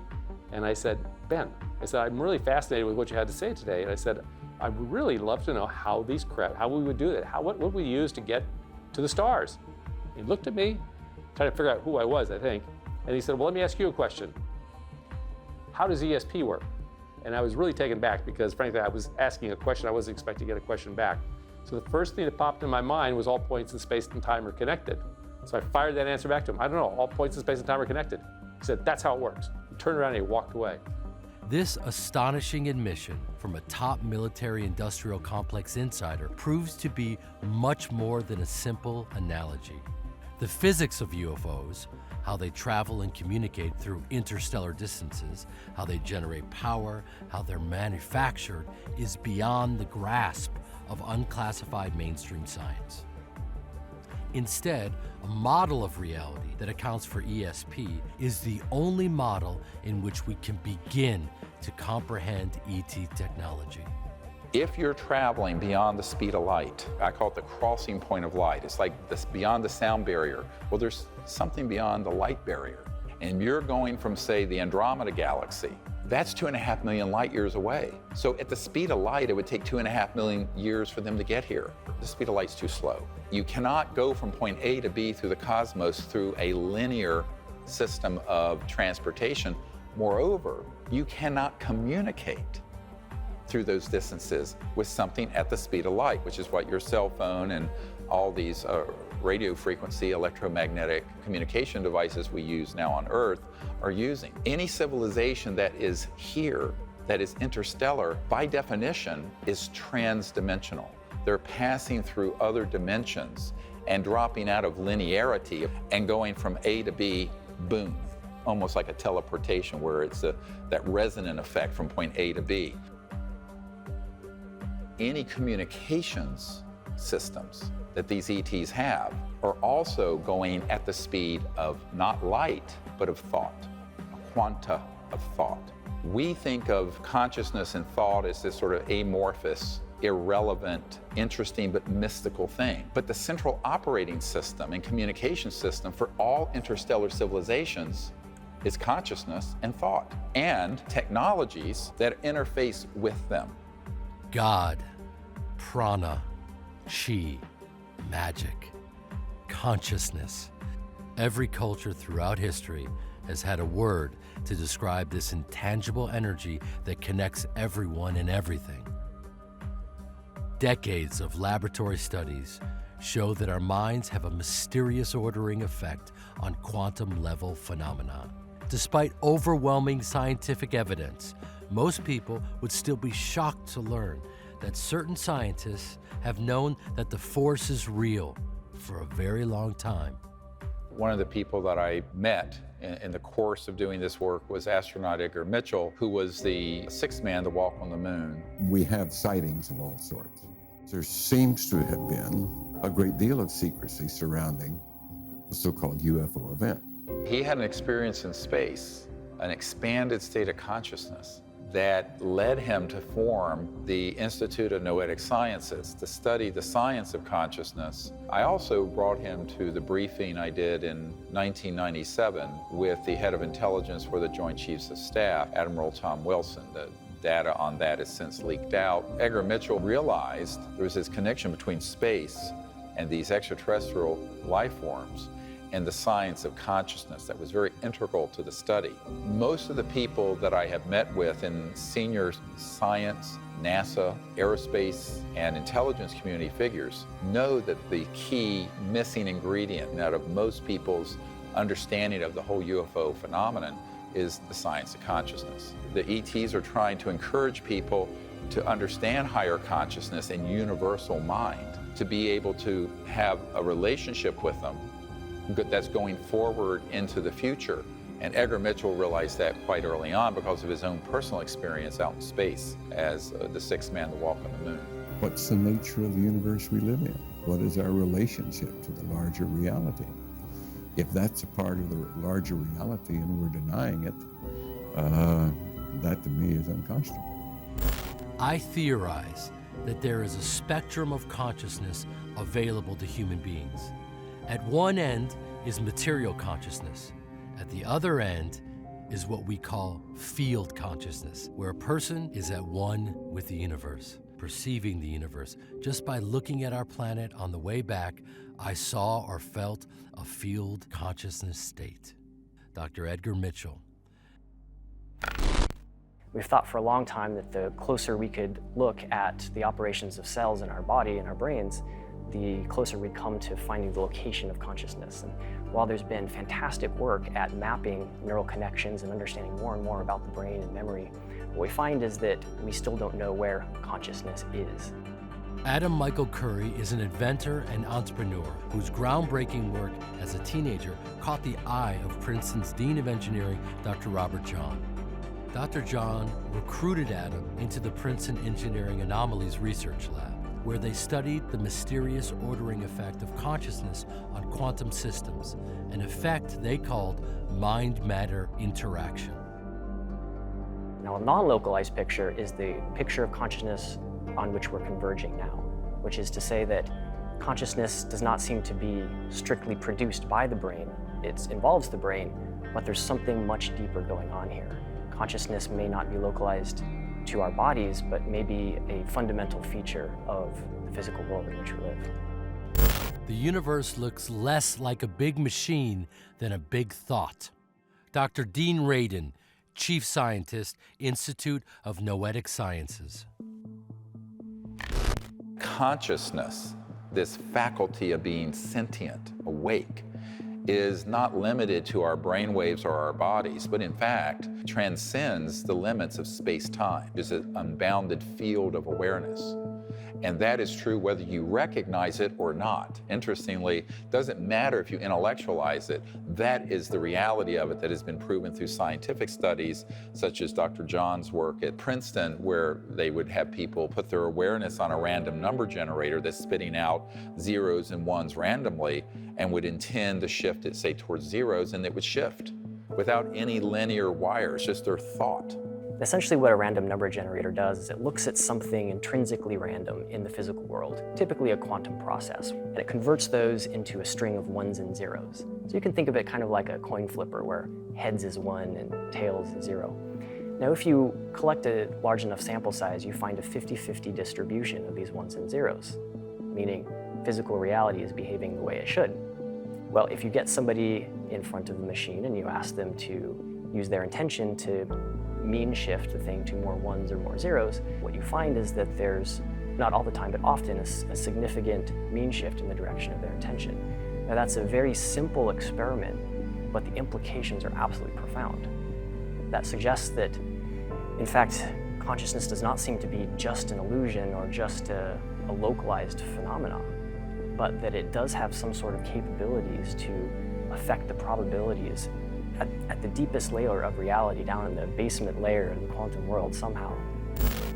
[SPEAKER 7] and I said, Ben, I'm really fascinated with what you had to say today. And I said, I would really love to know how we would do that. What would we use to get to the stars? He looked at me, trying to figure out who I was, I think. And he said, well, let me ask you a question. How does ESP work? And I was really taken back because, frankly, I was asking a question. I wasn't expecting to get a question back. So the first thing that popped in my mind was all points in space and time are connected. So I fired that answer back to him. I don't know, all points in space and time are connected. He said, that's how it works. He turned around and he walked away.
[SPEAKER 1] This astonishing admission from a top military industrial complex insider proves to be much more than a simple analogy. The physics of UFOs, how they travel and communicate through interstellar distances, how they generate power, how they're manufactured, is beyond the grasp of unclassified mainstream science. Instead, a model of reality that accounts for ESP is the only model in which we can begin to comprehend ET technology.
[SPEAKER 5] If you're traveling beyond the speed of light, I call it the crossing point of light. It's like this beyond the sound barrier. Well, there's something beyond the light barrier. And you're going from, say, the Andromeda galaxy. That's 2.5 million light years away. So at the speed of light, it would take 2.5 million years for them to get here. The speed of light's too slow. You cannot go from point A to B through the cosmos through a linear system of transportation. Moreover, you cannot communicate through those distances with something at the speed of light, which is what your cell phone and all these radio frequency electromagnetic communication devices we use now on Earth are using. Any civilization that is here, that is interstellar, by definition, is transdimensional. They're passing through other dimensions and dropping out of linearity and going from A to B, boom, almost like a teleportation where it's that resonant effect from point A to B. Any communications systems that these ETs have are also going at the speed of not light, but of thought, a quanta of thought. We think of consciousness and thought as this sort of amorphous, irrelevant, interesting, but mystical thing. But the central operating system and communication system for all interstellar civilizations is consciousness and thought, and technologies that interface with them.
[SPEAKER 1] God, prana, chi, magic, consciousness. Every culture throughout history has had a word to describe this intangible energy that connects everyone and everything. Decades of laboratory studies show that our minds have a mysterious ordering effect on quantum-level phenomena. Despite overwhelming scientific evidence, most people would still be shocked to learn that certain scientists have known that the force is real for a very long time.
[SPEAKER 5] One of the people that I met in the course of doing this work was astronaut Edgar Mitchell, who was the sixth man to walk on the moon.
[SPEAKER 10] We have sightings of all sorts. There seems to have been a great deal of secrecy surrounding the so-called UFO event.
[SPEAKER 5] He had an experience in space, an expanded state of consciousness that led him to form the Institute of Noetic Sciences to study the science of consciousness. I also brought him to the briefing I did in 1997 with the head of intelligence for the Joint Chiefs of Staff, Admiral Tom Wilson. The data on that has since leaked out. Edgar Mitchell realized there was this connection between space and these extraterrestrial life forms and the science of consciousness that was very integral to the study. Most of the people that I have met with in senior science, NASA, aerospace, and intelligence community figures know that the key missing ingredient out of most people's understanding of the whole UFO phenomenon is the science of consciousness. The ETs are trying to encourage people to understand higher consciousness and universal mind, to be able to have a relationship with them that's going forward into the future. And Edgar Mitchell realized that quite early on because of his own personal experience out in space as the sixth man to walk on the moon.
[SPEAKER 10] What's the nature of the universe we live in? What is our relationship to the larger reality? If that's a part of the larger reality and we're denying it, that to me is unconscionable.
[SPEAKER 1] I theorize that there is a spectrum of consciousness available to human beings. At one end is material consciousness. At the other end is what we call field consciousness, where a person is at one with the universe, perceiving the universe. Just by looking at our planet on the way back, I saw or felt a field consciousness state. Dr. Edgar Mitchell.
[SPEAKER 13] We've thought for a long time that the closer we could look at the operations of cells in our body and our brains, the closer we come to finding the location of consciousness. And while there's been fantastic work at mapping neural connections and understanding more and more about the brain and memory, what we find is that we still don't know where consciousness is.
[SPEAKER 1] Adam Michael Curry is an inventor and entrepreneur whose groundbreaking work as a teenager caught the eye of Princeton's Dean of Engineering, Dr. Robert John. Dr. John recruited Adam into the Princeton Engineering Anomalies Research Lab, where they studied the mysterious ordering effect of consciousness on quantum systems, an effect they called mind-matter interaction.
[SPEAKER 13] Now, a non-localized picture is the picture of consciousness on which we're converging now, which is to say that consciousness does not seem to be strictly produced by the brain. It involves the brain, but there's something much deeper going on here. Consciousness may not be localized to our bodies, but may be a fundamental feature of the physical world in which we live.
[SPEAKER 1] The universe looks less like a big machine than a big thought. Dr. Dean Radin, Chief Scientist, Institute of Noetic Sciences.
[SPEAKER 5] Consciousness, this faculty of being sentient, awake, is not limited to our brain waves or our bodies, but in fact transcends the limits of space-time. It's an unbounded field of awareness. And that is true whether you recognize it or not. Interestingly, it doesn't matter if you intellectualize it. That is the reality of it that has been proven through scientific studies, such as Dr. John's work at Princeton, where they would have people put their awareness on a random number generator that's spitting out zeros and ones randomly, and would intend to shift it, say, towards zeros, and it would shift without any linear wires, just their thought.
[SPEAKER 13] Essentially what a random number generator does is it looks at something intrinsically random in the physical world, typically a quantum process, and it converts those into a string of ones and zeros. So you can think of it kind of like a coin flipper where heads is 1 and tails is 0. Now if you collect a large enough sample size, you find a 50-50 distribution of these ones and zeros, meaning physical reality is behaving the way it should. Well, if you get somebody in front of the machine and you ask them to use their intention to mean shift the thing to more ones or more zeros, what you find is that there's, not all the time, but often a significant mean shift in the direction of their intention. Now that's a very simple experiment, but the implications are absolutely profound. That suggests that, in fact, consciousness does not seem to be just an illusion or just a localized phenomenon, but that it does have some sort of capabilities to affect the probabilities at the deepest layer of reality, down in the basement layer of the quantum world somehow.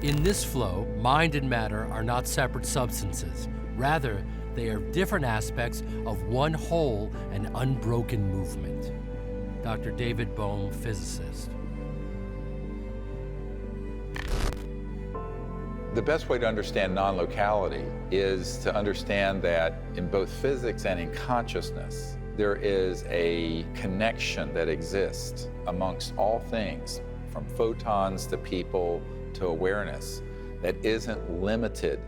[SPEAKER 1] In this flow, mind and matter are not separate substances. Rather, they are different aspects of one whole and unbroken movement. Dr. David Bohm, physicist.
[SPEAKER 5] The best way to understand non-locality is to understand that in both physics and in consciousness, there is a connection that exists amongst all things, from photons to people to awareness, that isn't limited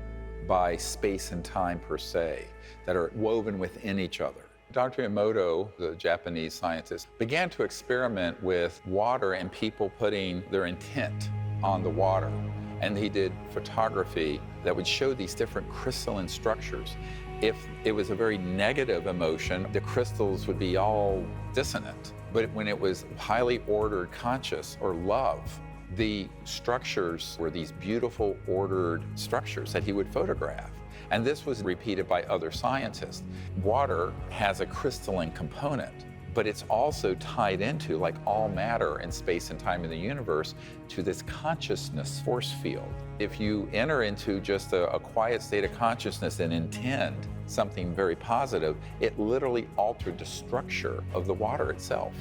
[SPEAKER 5] by space and time per se, that are woven within each other. Dr. Emoto, the Japanese scientist, began to experiment with water and people putting their intent on the water. And he did photography that would show these different crystalline structures. If it was a very negative emotion, the crystals would be all dissonant. But when it was highly ordered conscious or love, the structures were these beautiful ordered structures that he would photograph. And this was repeated by other scientists. Water has a crystalline component, but it's also tied into, like all matter in space and time in the universe, to this consciousness force field. If you enter into just a quiet state of consciousness and intend something very positive, it literally altered the structure of the water itself.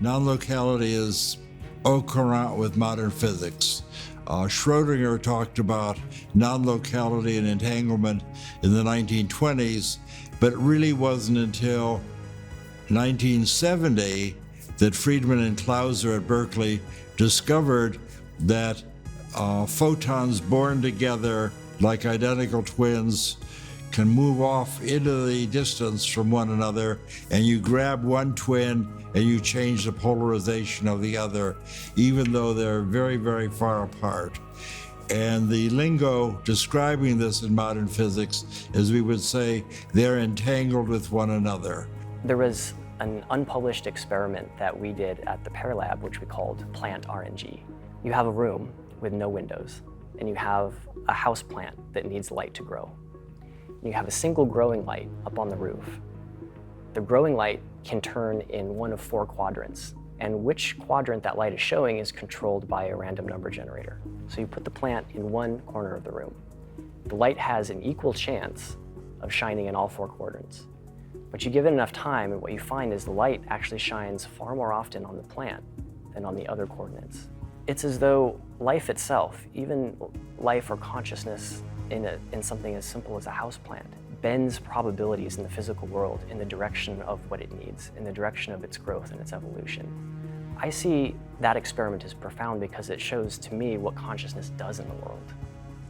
[SPEAKER 20] Non-locality is au courant with modern physics. Schrödinger talked about non-locality and entanglement in the 1920s, but it really wasn't until 1970 that Friedman and Clauser at Berkeley discovered that photons born together like identical twins can move off into the distance from one another, and you grab one twin and you change the polarization of the other, even though they're very, very far apart. And the lingo describing this in modern physics is, we would say, they're entangled with one another.
[SPEAKER 13] There was an unpublished experiment that we did at the Pear Lab, which we called Plant RNG. You have a room with no windows, and you have a house plant that needs light to grow. You have a single growing light up on the roof. The growing light can turn in one of 4 quadrants, and which quadrant that light is showing is controlled by a random number generator. So you put the plant in one corner of the room. The light has an equal chance of shining in all 4 quadrants. But you give it enough time, and what you find is the light actually shines far more often on the plant than on the other coordinates. It's as though life itself, even life or consciousness in something as simple as a houseplant, bends probabilities in the physical world in the direction of what it needs, in the direction of its growth and its evolution. I see that experiment as profound because it shows to me what consciousness does in the world.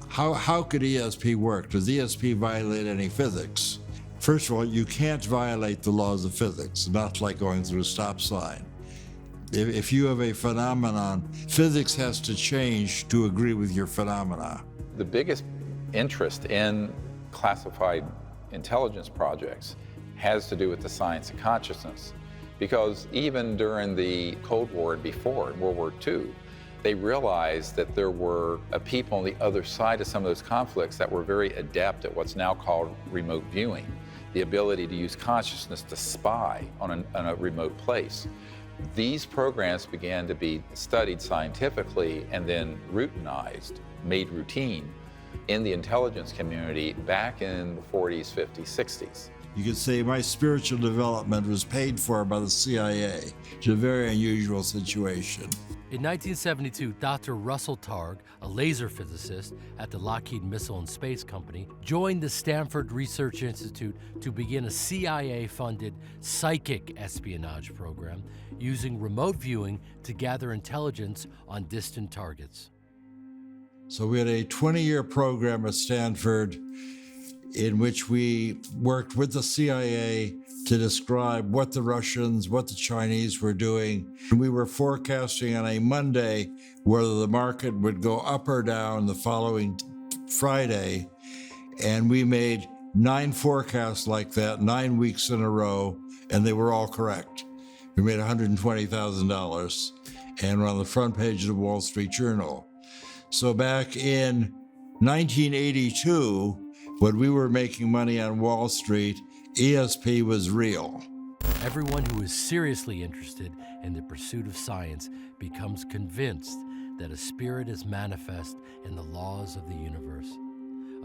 [SPEAKER 20] How could ESP work? Does ESP violate any physics? First of all, you can't violate the laws of physics, not like going through a stop sign. If you have a phenomenon, physics has to change to agree with your phenomena.
[SPEAKER 5] The biggest interest in classified intelligence projects has to do with the science of consciousness. Because even during the Cold War and before, in World War II, they realized that there were people on the other side of some of those conflicts that were very adept at what's now called remote viewing, the ability to use consciousness to spy on a remote place. These programs began to be studied scientifically and then routinized, made routine in the intelligence community back in the 40s, 50s, 60s.
[SPEAKER 20] You could say my spiritual development was paid for by the CIA. It's a very unusual situation.
[SPEAKER 1] In 1972, Dr. Russell Targ, a laser physicist at the Lockheed Missile and Space Company, joined the Stanford Research Institute to begin a CIA-funded psychic espionage program using remote viewing to gather intelligence on distant targets.
[SPEAKER 20] So we had a 20-year program at Stanford in which we worked with the CIA to describe what the Russians, what the Chinese were doing. We were forecasting on a Monday whether the market would go up or down the following Friday, and we made 9 forecasts like that, 9 weeks in a row, and they were all correct. We made $120,000, and we're on the front page of the Wall Street Journal. So back in 1982, when we were making money on Wall Street, ESP was real.
[SPEAKER 1] Everyone who is seriously interested in the pursuit of science becomes convinced that a spirit is manifest in the laws of the universe,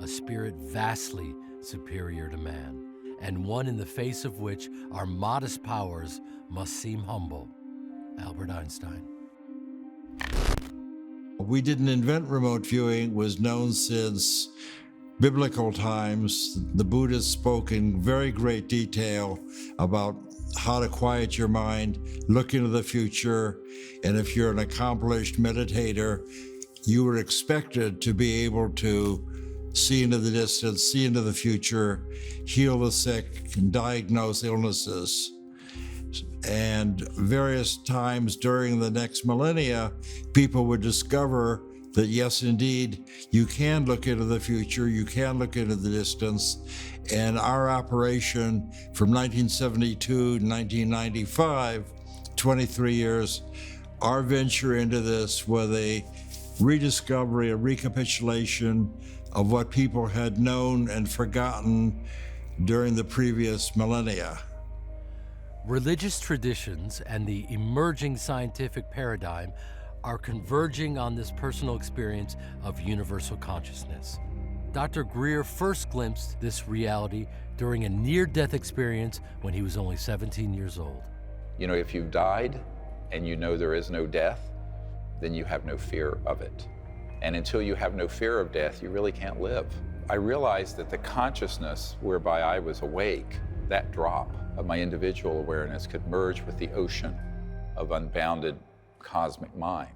[SPEAKER 1] a spirit vastly superior to man, and one in the face of which our modest powers must seem humble. Albert Einstein.
[SPEAKER 20] We didn't invent remote viewing. It was known since biblical times. The Buddhists spoke in very great detail about how to quiet your mind, look into the future, and if you're an accomplished meditator, you were expected to be able to see into the distance, see into the future, heal the sick, and diagnose illnesses. And various times during the next millennia, people would discover that yes, indeed, you can look into the future, you can look into the distance. And our operation from 1972 to 1995, 23 years, our venture into this was a rediscovery, a recapitulation of what people had known and forgotten during the previous millennia.
[SPEAKER 1] Religious traditions and the emerging scientific paradigm are converging on this personal experience of universal consciousness. Dr. Greer first glimpsed this reality during a near-death experience when he was only 17 years old.
[SPEAKER 5] You know, if you've died and you know there is no death, then you have no fear of it. And until you have no fear of death, you really can't live. I realized that the consciousness whereby I was awake, that drop of my individual awareness could merge with the ocean of unbounded cosmic mind.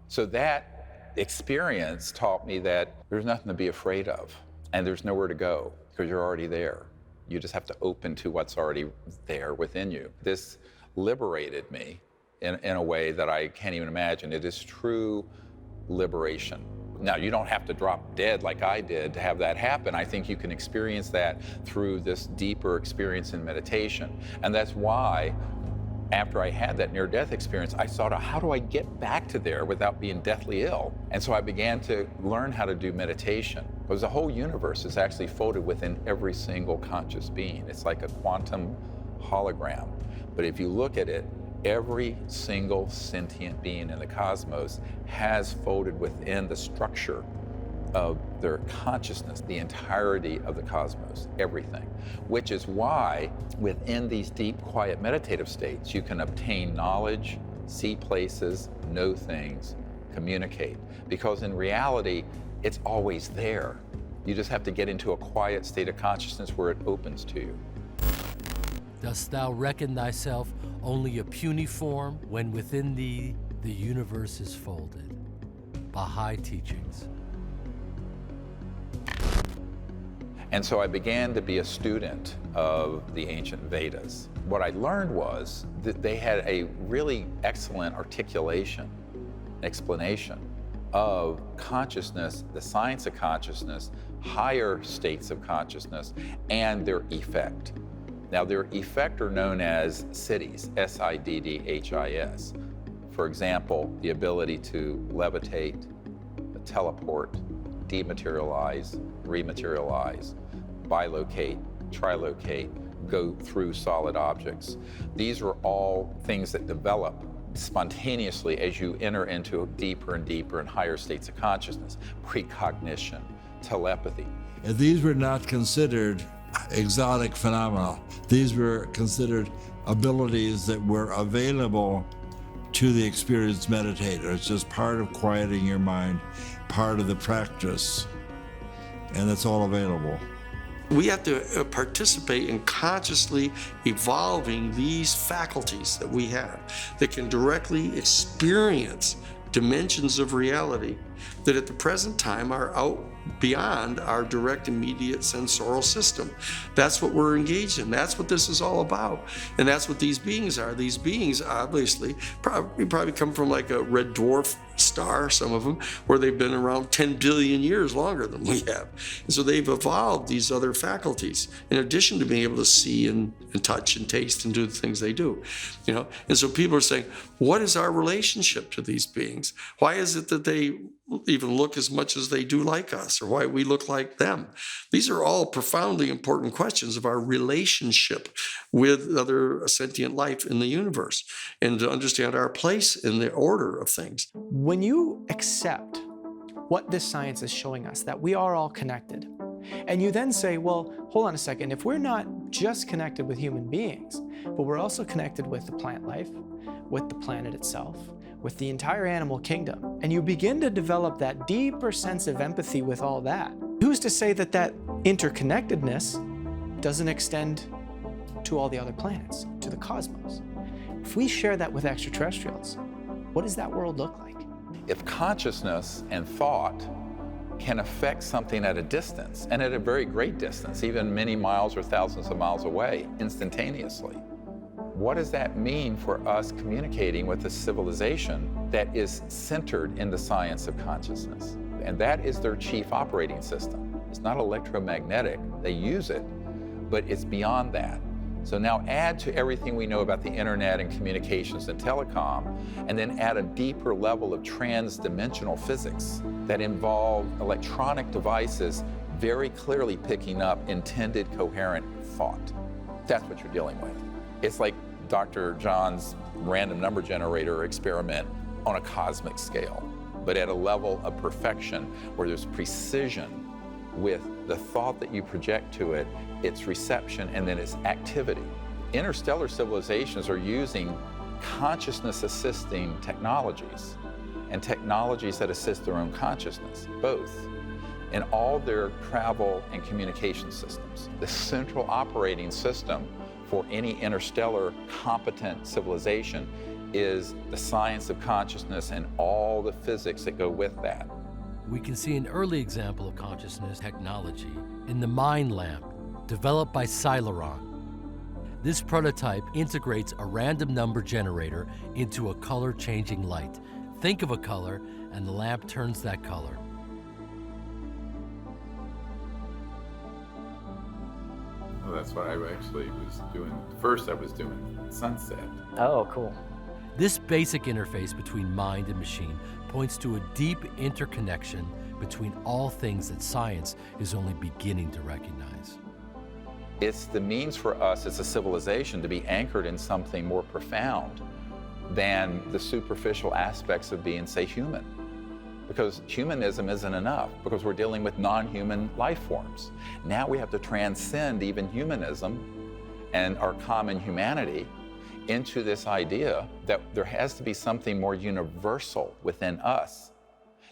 [SPEAKER 5] So that experience taught me that there's nothing to be afraid of, and there's nowhere to go because you're already there. You just have to open to what's already there within you. This liberated me in a way that I can't even imagine. It is true liberation. Now, you don't have to drop dead like I did to have that happen. I think you can experience that through this deeper experience in meditation. And that's why, after I had that near-death experience, I thought, how do I get back to there without being deathly ill? And so I began to learn how to do meditation. Because the whole universe is actually folded within every single conscious being. It's like a quantum hologram. But if you look at it, every single sentient being in the cosmos has folded within the structure of their consciousness, the entirety of the cosmos, everything. Which is why within these deep, quiet, meditative states, you can obtain knowledge, see places, know things, communicate. Because in reality, it's always there. You just have to get into a quiet state of consciousness where it opens to you.
[SPEAKER 1] Dost thou reckon thyself only a puny form when within thee the universe is folded? Baha'i Teachings.
[SPEAKER 5] And so I began to be a student of the ancient Vedas. What I learned was that they had a really excellent articulation, explanation of consciousness, the science of consciousness, higher states of consciousness, and their effect. Now, their effect are known as siddhis, S-I-D-D-H-I-S. For example, the ability to levitate, teleport, dematerialize, rematerialize, bilocate, trilocate, go through solid objects. These are all things that develop spontaneously as you enter into deeper and deeper and higher states of consciousness. Precognition, telepathy.
[SPEAKER 20] And these were not considered exotic phenomena. These were considered abilities that were available to the experienced meditator. It's just part of quieting your mind, part of the practice, and it's all available.
[SPEAKER 12] We have to participate in consciously evolving these faculties that we have that can directly experience dimensions of reality that at the present time are out beyond our direct, immediate sensorial system. That's what we're engaged in. That's what this is all about. And that's what these beings are. These beings obviously probably come from like a red dwarf star, some of them, where they've been around 10 billion years longer than we have. And so they've evolved these other faculties in addition to being able to see and touch and taste and do the things they do. You know, and so people are saying, what is our relationship to these beings? Why is it that they even look as much as they do like us, or why we look like them? These are all profoundly important questions of our relationship with other sentient life in the universe, and to understand our place in the order of things.
[SPEAKER 11] When you accept what this science is showing us, that we are all connected, and you then say, well, hold on a second, if we're not just connected with human beings, but we're also connected with the plant life, with the planet itself, with the entire animal kingdom, and you begin to develop that deeper sense of empathy with all that, who's to say that that interconnectedness doesn't extend to all the other planets, to the cosmos? If we share that with extraterrestrials, what does that world look like?
[SPEAKER 5] If consciousness and thought can affect something at a distance, and at a very great distance, even many miles or thousands of miles away, instantaneously, what does that mean for us communicating with a civilization that is centered in the science of consciousness? And that is their chief operating system. It's not electromagnetic, they use it, but it's beyond that. So now add to everything we know about the internet and communications and telecom, and then add a deeper level of trans-dimensional physics that involve electronic devices very clearly picking up intended coherent thought. That's what you're dealing with. It's like Dr. John's random number generator experiment on a cosmic scale, but at a level of perfection where there's precision with the thought that you project to it, its reception, and then its activity. Interstellar civilizations are using consciousness-assisting technologies and technologies that assist their own consciousness, both, in all their travel and communication systems. The central operating system for any interstellar competent civilization is the science of consciousness and all the physics that go with that.
[SPEAKER 1] We can see an early example of consciousness technology in the Mind Lamp, developed by Celeron. This prototype integrates a random number generator into a color-changing light. Think of a color, and the lamp turns that color.
[SPEAKER 5] Well, that's what I actually was doing. First, I was doing Sunset.
[SPEAKER 13] Oh, cool.
[SPEAKER 1] This basic interface between mind and machine points to a deep interconnection between all things that science is only beginning to recognize.
[SPEAKER 5] It's the means for us as a civilization to be anchored in something more profound than the superficial aspects of being, say, human. Because humanism isn't enough, because we're dealing with non-human life forms. Now we have to transcend even humanism and our common humanity into this idea that there has to be something more universal within us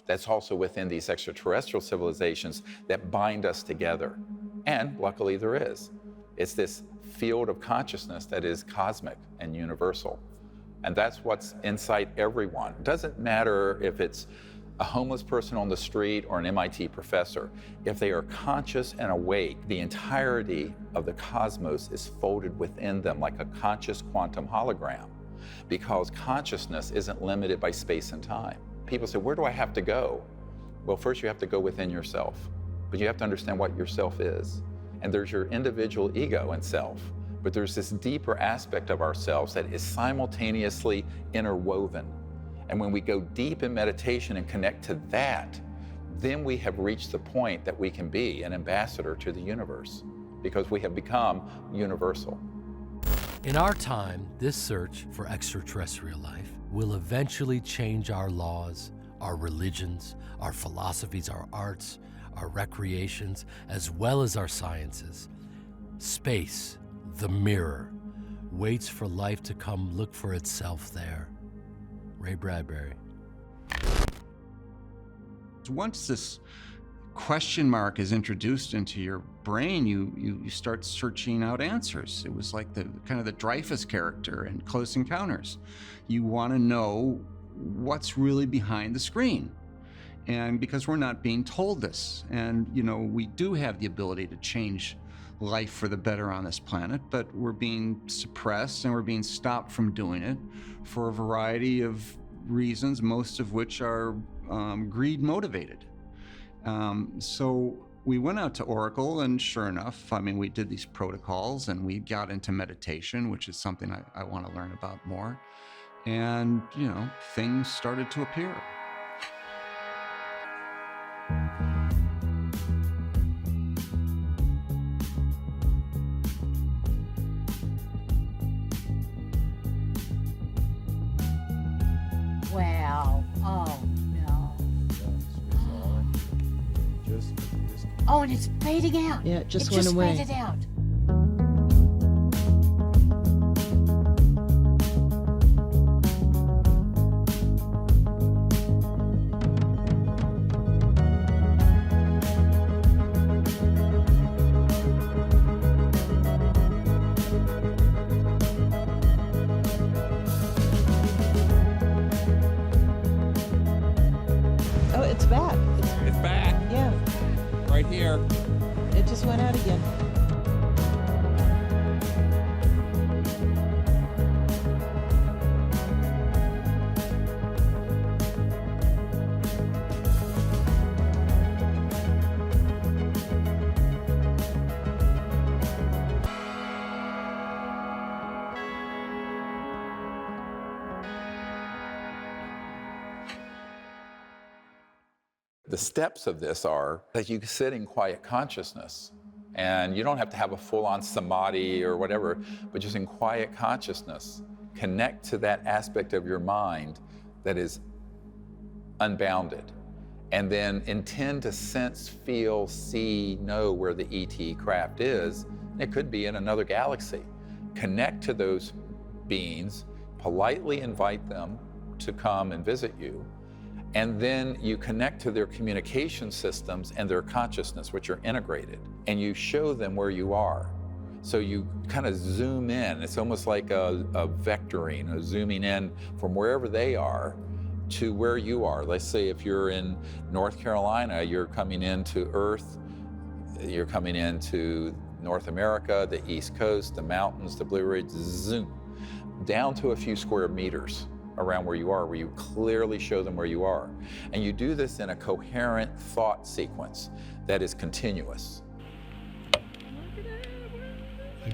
[SPEAKER 5] that's also within these extraterrestrial civilizations that bind us together. And luckily there is. It's this field of consciousness that is cosmic and universal. And that's what's inside everyone. It doesn't matter if it's a homeless person on the street or an MIT professor. If they are conscious and awake, the entirety of the cosmos is folded within them like a conscious quantum hologram, because consciousness isn't limited by space and time. People say, where do I have to go? Well, first you have to go within yourself, but you have to understand what yourself is. And there's your individual ego and self, but there's this deeper aspect of ourselves that is simultaneously interwoven. And when we go deep in meditation and connect to that, then we have reached the point that we can be an ambassador to the universe, because we have become universal.
[SPEAKER 1] In our time, this search for extraterrestrial life will eventually change our laws, our religions, our philosophies, our arts, our recreations, as well as our sciences. Space, the mirror, waits for life to come look for itself there. Ray Bradbury.
[SPEAKER 17] Once this question mark is introduced into your brain, you start searching out answers. It was like the kind of the Dreyfus character in Close Encounters. You want to know what's really behind the screen. And because we're not being told this, and we do have the ability to change life for the better on this planet, but we're being suppressed and we're being stopped from doing it for a variety of reasons, most of which are greed motivated. So we went out to Oracle, and sure enough, we did these protocols and we got into meditation, which is something I want to learn about more. And, things started to appear.
[SPEAKER 14] Wow. Oh, no. Oh, and it's fading out.
[SPEAKER 15] Yeah, it just went away.
[SPEAKER 14] It just faded out.
[SPEAKER 15] Oh, it's back.
[SPEAKER 5] It's back.
[SPEAKER 15] Yeah,
[SPEAKER 5] Right here.
[SPEAKER 15] it just went out again.
[SPEAKER 5] The steps of this are that you sit in quiet consciousness, and you don't have to have a full-on samadhi or whatever, but just in quiet consciousness, connect to that aspect of your mind that is unbounded, and then intend to sense, feel, see, know where the ET craft is. It could be in another galaxy. Connect to those beings, politely invite them to come and visit you, and then you connect to their communication systems and their consciousness, which are integrated, and you show them where you are. So you kind of zoom in. It's almost like a vectoring, a zooming in from wherever they are to where you are. Let's say if you're in North Carolina, you're coming into Earth, you're coming into North America, the East Coast, the mountains, the Blue Ridge, zoom, down to a few square meters around where you are, where you clearly show them where you are. And you do this in a coherent thought sequence that is continuous.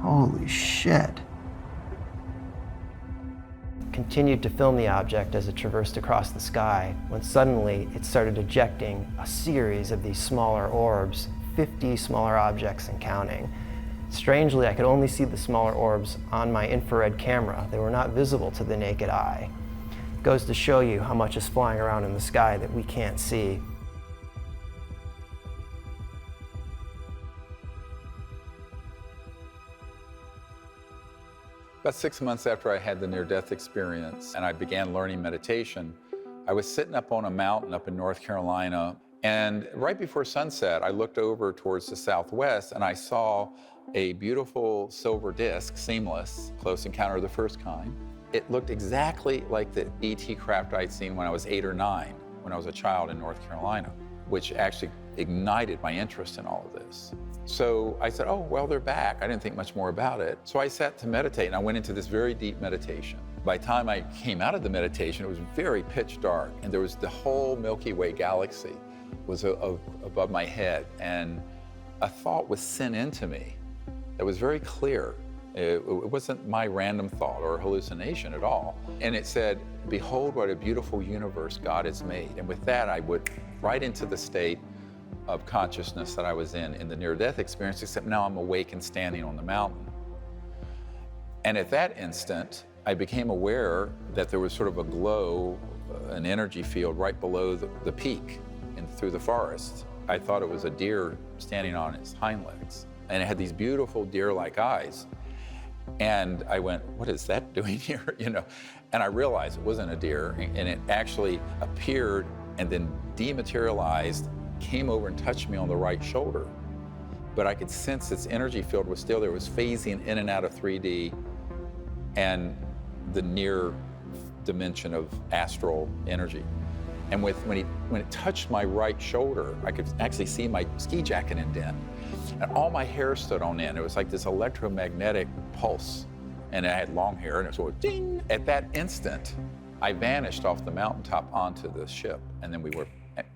[SPEAKER 23] Holy shit. Continued to film the object as it traversed across the sky when suddenly it started ejecting a series of these smaller orbs, 50 smaller objects and counting. Strangely, I could only see the smaller orbs on my infrared camera. They were not visible to the naked eye. It goes to show you how much is flying around in the sky that we can't see.
[SPEAKER 5] About 6 months after I had the near-death experience and I began learning meditation, I was sitting up on a mountain up in North Carolina, and right before sunset, I looked over towards the southwest and I saw a beautiful silver disc, seamless, Close Encounter of the First Kind. It looked exactly like the ET craft I'd seen when I was 8 or 9, when I was a child in North Carolina, which actually ignited my interest in all of this. So I said, oh, well, they're back. I didn't think much more about it. So I sat to meditate, and I went into this very deep meditation. By the time I came out of the meditation, it was very pitch dark, and there was the whole Milky Way galaxy was above my head, and a thought was sent into me that was very clear. It wasn't my random thought or hallucination at all. And it said, behold what a beautiful universe God has made. And with that, I went right into the state of consciousness that I was in the near-death experience, except now I'm awake and standing on the mountain. And at that instant, I became aware that there was sort of a glow, an energy field right below the peak and through the forest. I thought it was a deer standing on its hind legs, and it had these beautiful deer-like eyes. And I went, what is that doing here? You know, and I realized it wasn't a deer, and it actually appeared and then dematerialized, came over and touched me on the right shoulder. But I could sense its energy field was still there. It was phasing in and out of 3D and the near dimension of astral energy. And when it touched my right shoulder, I could actually see my ski jacket indent. And all my hair stood on end. It was like this electromagnetic pulse. And I had long hair, and it was sort of ding. At that instant, I vanished off the mountaintop onto the ship. And then we were,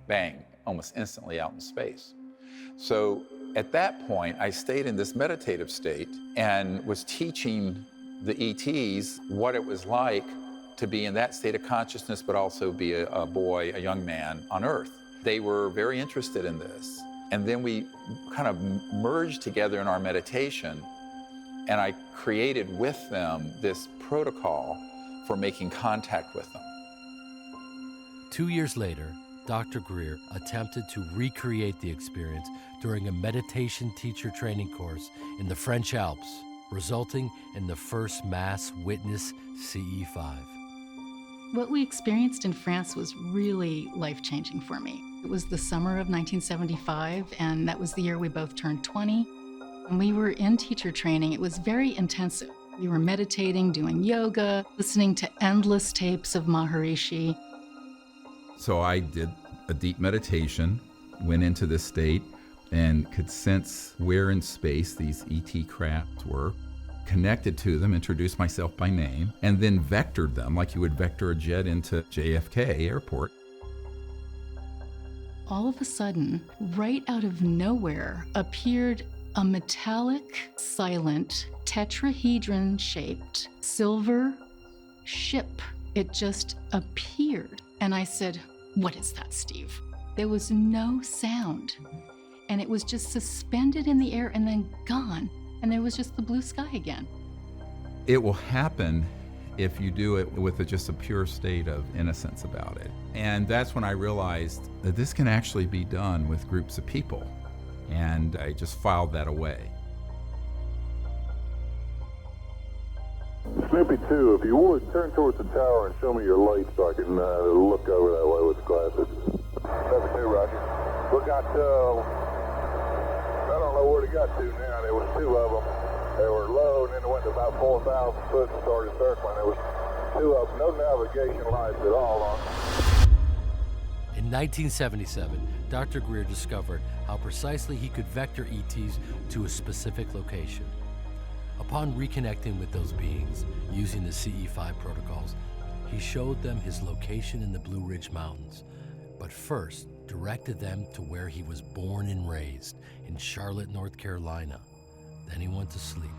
[SPEAKER 5] bang, almost instantly out in space. So at that point, I stayed in this meditative state and was teaching the ETs what it was like to be in that state of consciousness, but also be a boy, a young man on Earth. They were very interested in this. And then we kind of merged together in our meditation, and I created with them this protocol for making contact with them.
[SPEAKER 1] 2 years later, Dr. Greer attempted to recreate the experience during a meditation teacher training course in the French Alps, resulting in the first mass witness CE5.
[SPEAKER 24] What we experienced in France was really life-changing for me. It was the summer of 1975, and that was the year we both turned 20. When we were in teacher training, it was very intensive. We were meditating, doing yoga, listening to endless tapes of Maharishi.
[SPEAKER 4] So I did a deep meditation, went into this state, and could sense where in space these ET crafts were, connected to them, introduced myself by name, and then vectored them like you would vector a jet into JFK Airport.
[SPEAKER 24] All of a sudden, right out of nowhere, appeared a metallic, silent, tetrahedron-shaped silver ship. It just appeared. And I said, "What is that, Steve?" There was no sound. And it was just suspended in the air and then gone. And there was just the blue sky again.
[SPEAKER 4] It will happen if you do it with just a pure state of innocence about it. And that's when I realized that this can actually be done with groups of people. And I just filed that away.
[SPEAKER 6] Snoopy 2, if you would, turn towards the tower and show me your light so I can look over that way with the glasses. Snoopy 2, roger. We got, I don't know where they got to now. There was two of them. They were low, and then they went to about 4,000 foot and started circling. There was two of them, no navigation lights at all on them.
[SPEAKER 1] In 1977, Dr. Greer discovered how precisely he could vector ETs to a specific location. Upon reconnecting with those beings using the CE5 protocols, he showed them his location in the Blue Ridge Mountains, but first directed them to where he was born and raised, in Charlotte, North Carolina. Then he went to sleep.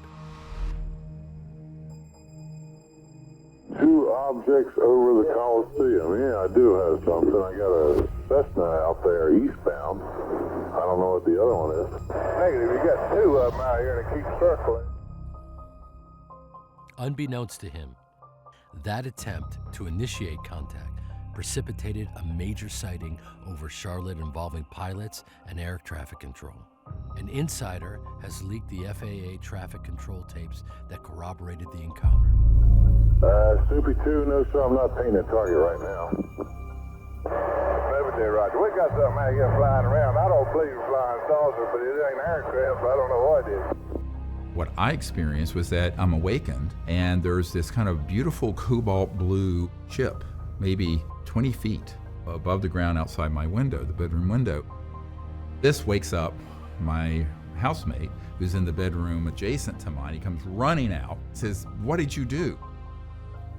[SPEAKER 6] 2 objects over the Coliseum. Yeah, I do have something. I got a Cessna out there eastbound. I don't know what the other one is. Negative, you got 2 of them out here and it keeps circling.
[SPEAKER 1] Unbeknownst to him, that attempt to initiate contact precipitated a major sighting over Charlotte involving pilots and air traffic control. An insider has leaked the FAA traffic control tapes that corroborated the encounter.
[SPEAKER 6] Snoopy 2, no sir, I'm not painting a target right now. Every day, Roger. We got something out here flying around. I don't believe it's flying saucer, but it ain't aircraft, so I don't know what it is.
[SPEAKER 4] What I experienced was that I'm awakened and there's this kind of beautiful cobalt blue ship, maybe 20 feet above the ground outside my window, the bedroom window. This wakes up my housemate who's in the bedroom adjacent to mine. He comes running out, says, "What did you do?"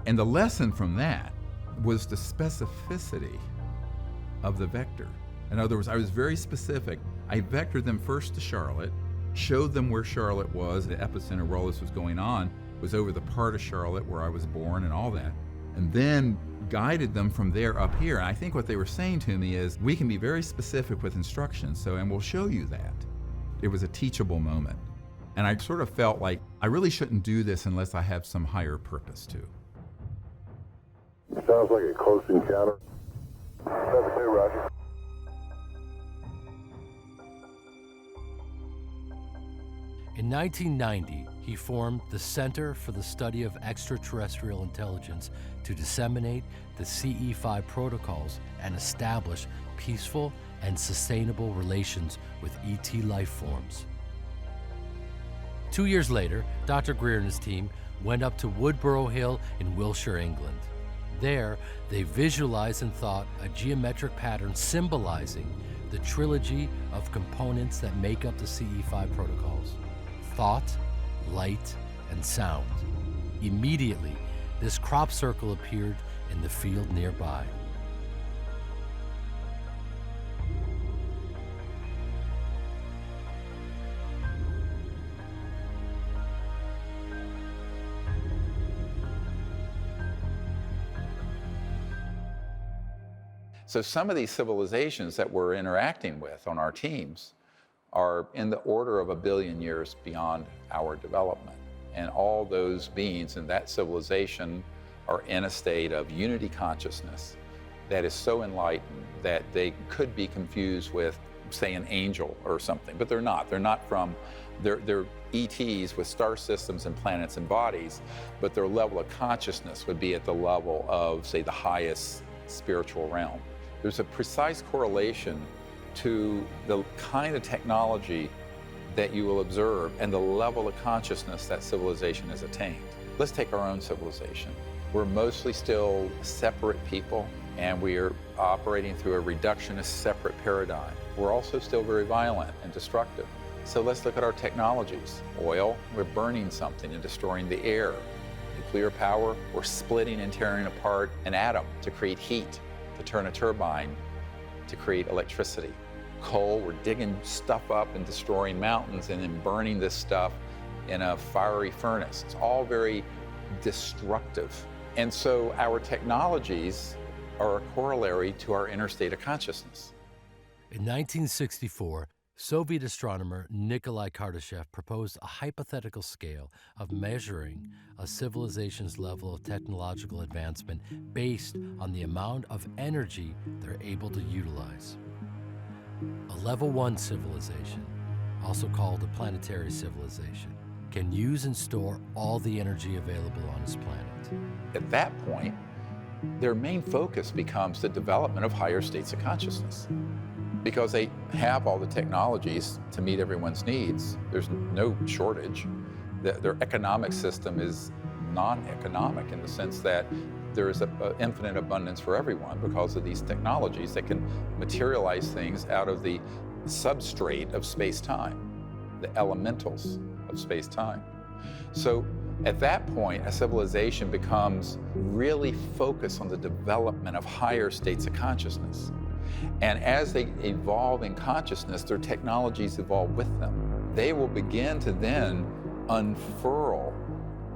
[SPEAKER 4] And the lesson from that was the specificity of the vector. In other words, I was very specific. I vectored them first to Charlotte, showed them where Charlotte was, the epicenter where all this was going on was over the part of Charlotte where I was born and all that, and then guided them from there up here. And I think what they were saying to me is, we can be very specific with instructions, and we'll show you that. It was a teachable moment. And I sort of felt like I really shouldn't do this unless I have some higher purpose to.
[SPEAKER 6] Sounds like a close encounter. 7-2, Roger.
[SPEAKER 1] In 1990, he formed the Center for the Study of Extraterrestrial Intelligence to disseminate the CE5 protocols and establish peaceful and sustainable relations with ET life forms. 2 years later, Dr. Greer and his team went up to Woodborough Hill in Wiltshire, England. There, they visualized and thought a geometric pattern symbolizing the trilogy of components that make up the CE5 protocols: thought, light, and sound. Immediately, this crop circle appeared in the field nearby.
[SPEAKER 5] So some of these civilizations that we're interacting with on our teams are in the order of 1 billion years beyond our development. And all those beings in that civilization are in a state of unity consciousness that is so enlightened that they could be confused with, say, an angel or something, but they're not. They're not from, they're ETs with star systems and planets and bodies, but their level of consciousness would be at the level of, say, the highest spiritual realm. There's a precise correlation to the kind of technology that you will observe and the level of consciousness that civilization has attained. Let's take our own civilization. We're mostly still separate people, and we are operating through a reductionist separate paradigm. We're also still very violent and destructive. So let's look at our technologies. Oil, we're burning something and destroying the air. Nuclear power, we're splitting and tearing apart an atom to create heat, to turn a turbine, to create electricity. Coal, we're digging stuff up and destroying mountains and then burning this stuff in a fiery furnace. It's all very destructive. And so our technologies are a corollary to our inner state of consciousness.
[SPEAKER 1] In 1964, Soviet astronomer Nikolai Kardashev proposed a hypothetical scale of measuring a civilization's level of technological advancement based on the amount of energy they're able to utilize. A level 1 civilization, also called a planetary civilization, can use and store all the energy available on its planet.
[SPEAKER 5] At that point, their main focus becomes the development of higher states of consciousness. Because they have all the technologies to meet everyone's needs. There's no shortage. Their economic system is non-economic in the sense that there is an infinite abundance for everyone because of these technologies that can materialize things out of the substrate of space-time, the elementals of space-time. So at that point, a civilization becomes really focused on the development of higher states of consciousness. And as they evolve in consciousness, their technologies evolve with them. They will begin to then unfurl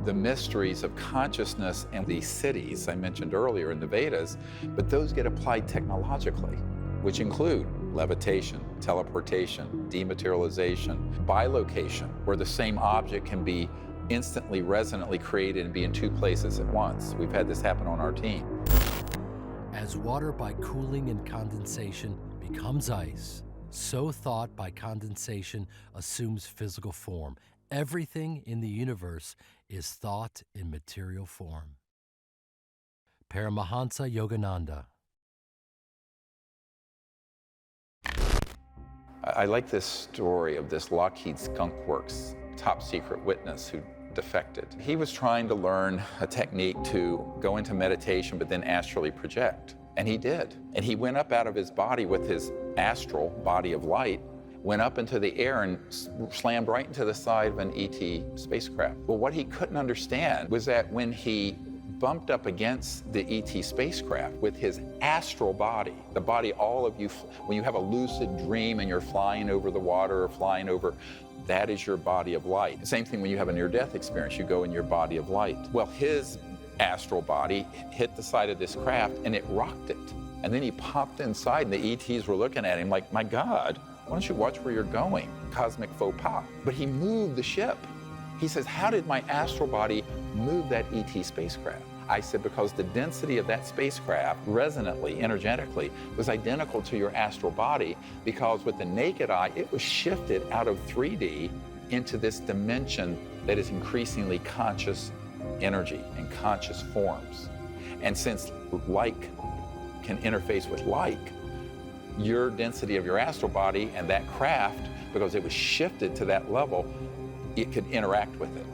[SPEAKER 5] the mysteries of consciousness and these cities I mentioned earlier in the Vedas, but those get applied technologically, which include levitation, teleportation, dematerialization, bilocation, where the same object can be instantly resonantly created and be in two places at once. We've had this happen on our team.
[SPEAKER 1] As water by cooling and condensation becomes ice, so thought by condensation assumes physical form. Everything in the universe is thought in material form. Paramahansa Yogananda.
[SPEAKER 5] I like this story of this Lockheed Skunk Works top secret witness who defected. He was trying to learn a technique to go into meditation but then astrally project. And he did. And he went up out of his body with his astral body of light, went up into the air and slammed right into the side of an ET spacecraft. Well, what he couldn't understand was that when he bumped up against the ET spacecraft with his astral body, the body all of you, when you have a lucid dream and you're flying over the water or flying over, that is your body of light. Same thing when you have a near-death experience, you go in your body of light. Well, his astral body hit the side of this craft and it rocked it. And then he popped inside and the ETs were looking at him like, my God, why don't you watch where you're going? Cosmic faux pas. But he moved the ship. He says, how did my astral body move that ET spacecraft? I said, because the density of that spacecraft, resonantly, energetically, was identical to your astral body, because with the naked eye, it was shifted out of 3D into this dimension that is increasingly conscious energy and conscious forms. And since like can interface with like, your density of your astral body and that craft, because it was shifted to that level, it could interact with it.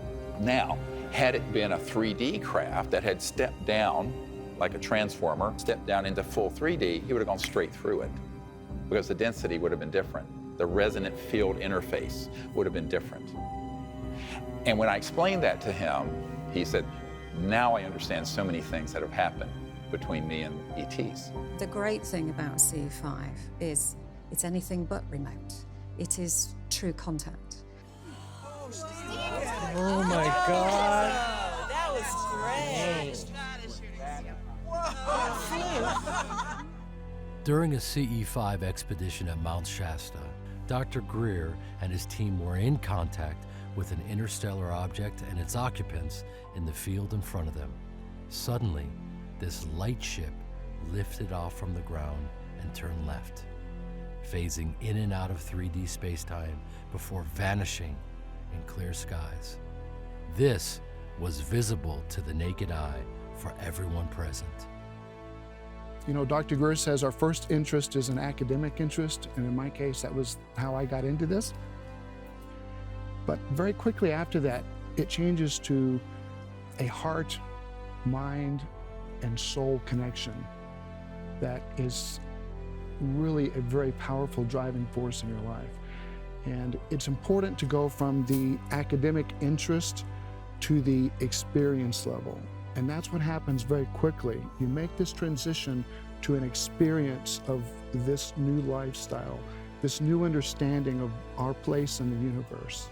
[SPEAKER 5] Now, had it been a 3D craft that had stepped down, like a transformer, stepped down into full 3D, he would have gone straight through it, because the density would have been different. The resonant field interface would have been different. And when I explained that to him, he said, now I understand so many things that have happened between me and ETs.
[SPEAKER 8] The great thing about CE5 is it's anything but remote. It is true contact.
[SPEAKER 2] Oh my God.
[SPEAKER 15] That was great.
[SPEAKER 1] During a CE5 expedition at Mount Shasta, Dr. Greer and his team were in contact with an interstellar object and its occupants in the field in front of them. Suddenly, this light ship lifted off from the ground and turned left, phasing in and out of 3D space-time before vanishing in clear skies. This was visible to the naked eye for everyone present.
[SPEAKER 9] You know, Dr. Greer says our first interest is an academic interest, and in my case, that was how I got into this. But very quickly after that, it changes to a heart, mind, and soul connection that is really a very powerful driving force in your life. And it's important to go from the academic interest to the experience level. And that's what happens very quickly. You make this transition to an experience of this new lifestyle, this new understanding of our place in the universe.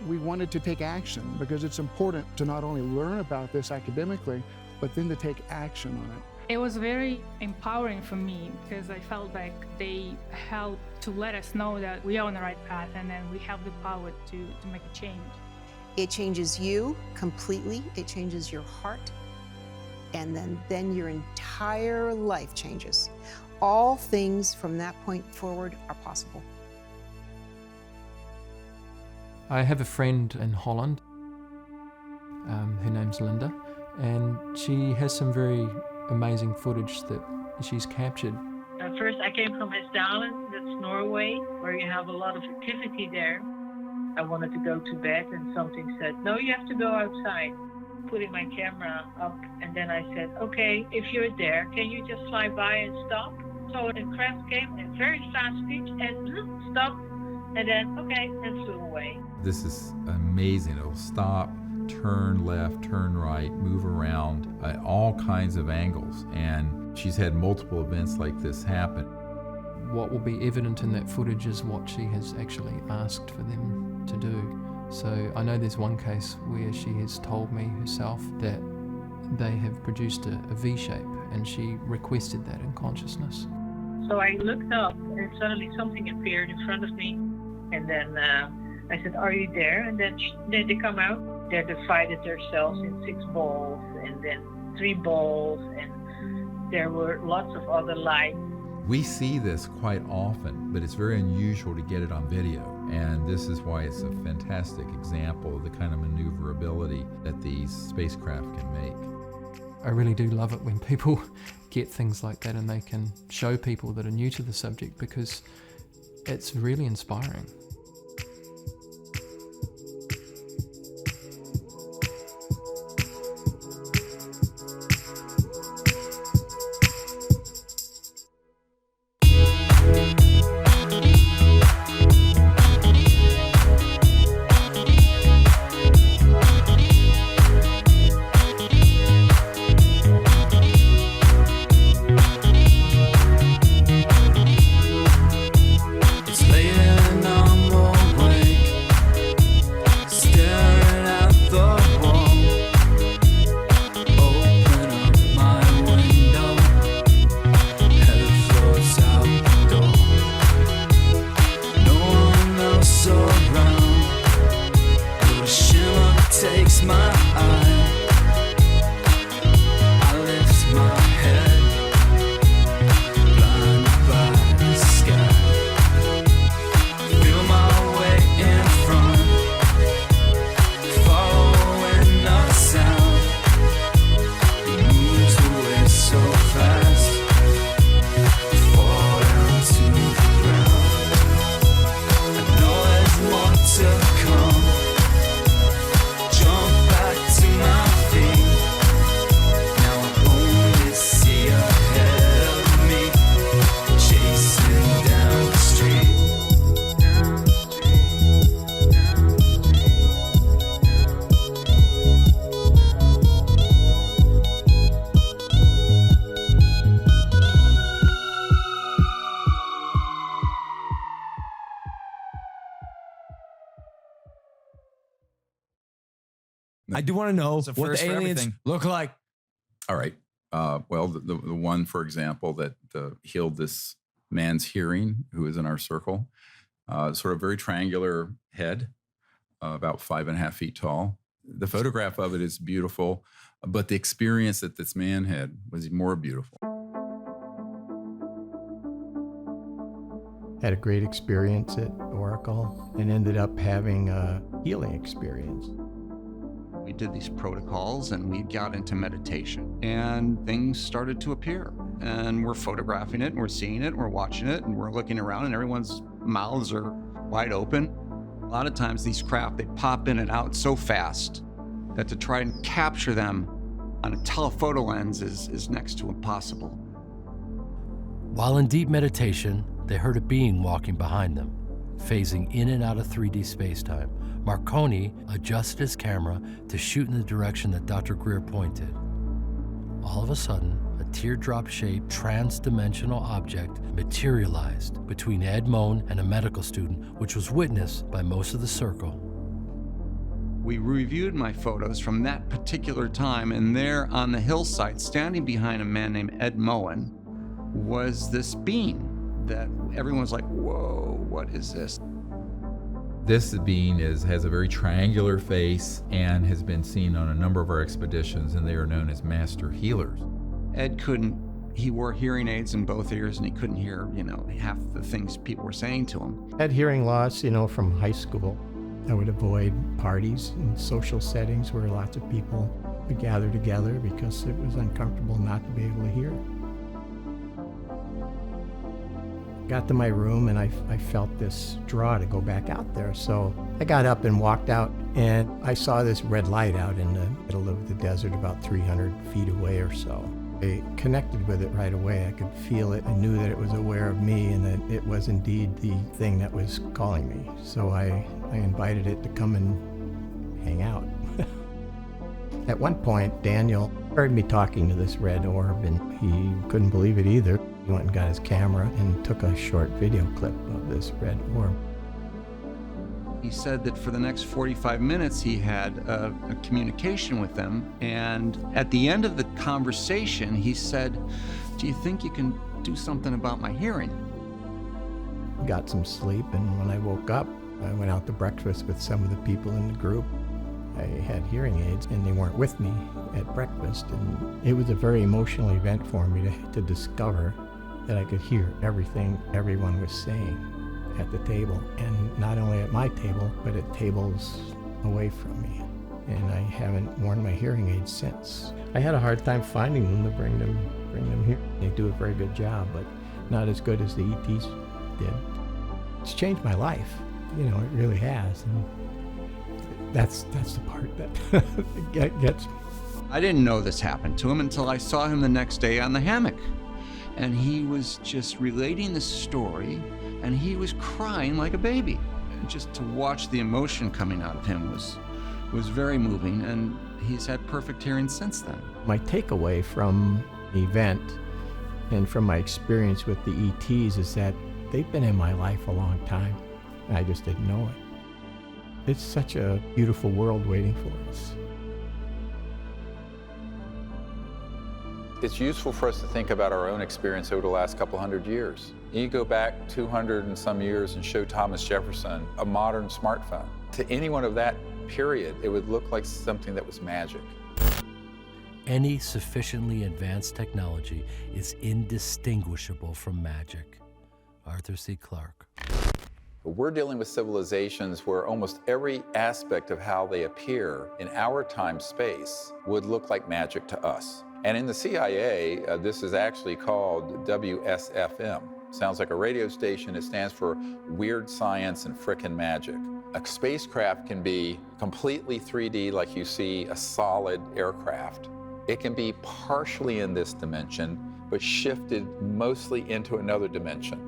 [SPEAKER 9] We wanted to take action because it's important to not only learn about this academically, but then to take action on it.
[SPEAKER 16] It was very empowering for me because I felt like they helped to let us know that we are on the right path, and then we have the power to make a change.
[SPEAKER 18] It changes you completely. It changes your heart. And then your entire life changes. All things from that point forward are possible.
[SPEAKER 19] I have a friend in Holland. Her name's Linda, and she has some very amazing footage that she's captured.
[SPEAKER 22] First, I came from Hessdalen, that's Norway, where you have a lot of activity there. I wanted to go to bed, and something said, no, you have to go outside. Putting my camera up, and then I said, okay, if you're there, can you just fly by and stop? So the craft came at very fast speed and stopped, and then, okay, and flew away.
[SPEAKER 4] This is amazing. It'll stop, turn left, turn right, move around at all kinds of angles. And she's had multiple events like this happen.
[SPEAKER 19] What will be evident in that footage is what she has actually asked for them to do. So I know there's one case where she has told me herself that they have produced a V shape, and she requested that in consciousness.
[SPEAKER 22] So I looked up and suddenly something appeared in front of me. And then I said, "Are you there?" And then they come out. They divided themselves in 6 balls and then 3 balls. And there were lots of other lights.
[SPEAKER 4] We see this quite often, but it's very unusual to get it on video. And this is why it's a fantastic example of the kind of maneuverability that these spacecraft can make.
[SPEAKER 19] I really do love it when people get things like that and they can show people that are new to the subject, because it's really inspiring.
[SPEAKER 2] I do want to know what the aliens look like.
[SPEAKER 4] All right. Well, the one, for example, that healed this man's hearing, who is in our circle, sort of very triangular head, about 5.5 feet tall. The photograph of it is beautiful, but the experience that this man had was more beautiful.
[SPEAKER 7] Had a great experience at Oracle and ended up having a healing experience.
[SPEAKER 17] We did these protocols and we got into meditation and things started to appear. And we're photographing it, and we're seeing it, and we're watching it, and we're looking around and everyone's mouths are wide open. A lot of times these craft, they pop in and out so fast that to try and capture them on a telephoto lens is next to impossible.
[SPEAKER 1] While in deep meditation, they heard a being walking behind them, phasing in and out of 3D spacetime. Marconi adjusted his camera to shoot in the direction that Dr. Greer pointed. All of a sudden, a teardrop-shaped, trans-dimensional object materialized between Ed Mohn and a medical student, which was witnessed by most of the circle.
[SPEAKER 17] We reviewed my photos from that particular time, and there on the hillside, standing behind a man named Ed Mohn, was this being that everyone was like, whoa, what is this?
[SPEAKER 4] This being has a very triangular face and has been seen on a number of our expeditions, and they are known as master healers.
[SPEAKER 17] Ed he wore hearing aids in both ears, and he couldn't hear, half the things people were saying to him.
[SPEAKER 7] Had hearing loss, from high school. I would avoid parties and social settings where lots of people would gather together because it was uncomfortable not to be able to hear. Got to my room and I felt this draw to go back out there. So I got up and walked out, and I saw this red light out in the middle of the desert about 300 feet away or so. I connected with it right away. I could feel it. I knew that it was aware of me and that it was indeed the thing that was calling me. So I invited it to come and hang out. At one point, Daniel heard me talking to this red orb, and he couldn't believe it either. He went and got his camera and took a short video clip of this red orb.
[SPEAKER 17] He said that for the next 45 minutes he had a communication with them, and at the end of the conversation he said, "Do you think you can do something about my hearing?"
[SPEAKER 7] Got some sleep, and when I woke up, I went out to breakfast with some of the people in the group. I had hearing aids, and they weren't with me at breakfast, and it was a very emotional event for me to discover that I could hear everything everyone was saying at the table, and not only at my table, but at tables away from me. And I haven't worn my hearing aids since. I had a hard time finding them to bring them here. They do a very good job, but not as good as the ETs did. It's changed my life, you know, it really has. And that's the part that gets me.
[SPEAKER 17] I didn't know this happened to him until I saw him the next day on the hammock. And he was just relating the story, and he was crying like a baby. And just to watch the emotion coming out of him was very moving, and he's had perfect hearing since then.
[SPEAKER 7] My takeaway from the event and from my experience with the ETs is that they've been in my life a long time, and I just didn't know it. It's such a beautiful world waiting for us.
[SPEAKER 5] It's useful for us to think about our own experience over the last couple hundred years. You go back 200 and some years and show Thomas Jefferson a modern smartphone. To anyone of that period, it would look like something that was magic.
[SPEAKER 1] Any sufficiently advanced technology is indistinguishable from magic. Arthur C. Clarke.
[SPEAKER 5] We're dealing with civilizations where almost every aspect of how they appear in our time-space would look like magic to us. And in the CIA, this is actually called WSFM. Sounds like a radio station. It stands for Weird Science and Frickin' Magic. A spacecraft can be completely 3D like you see a solid aircraft. It can be partially in this dimension, but shifted mostly into another dimension.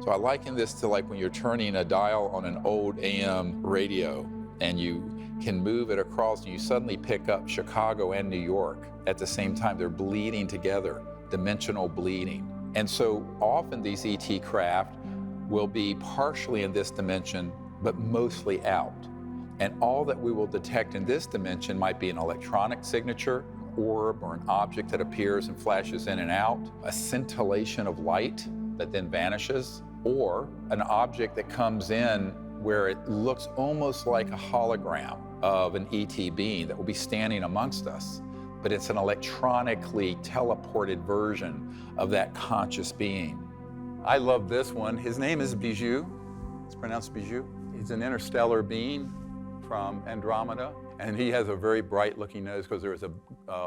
[SPEAKER 5] So I liken this to like when you're turning a dial on an old AM radio and you can move it across and you suddenly pick up Chicago and New York at the same time. They're bleeding together, dimensional bleeding. And so often these ET craft will be partially in this dimension, but mostly out. And all that we will detect in this dimension might be an electronic signature, orb, or an object that appears and flashes in and out, a scintillation of light that then vanishes, or an object that comes in where it looks almost like a hologram of an ET being that will be standing amongst us, but it's an electronically teleported version of that conscious being. I love this one. His name is Bijou. It's pronounced Bijou. He's an interstellar being from Andromeda, and he has a very bright looking nose because there was an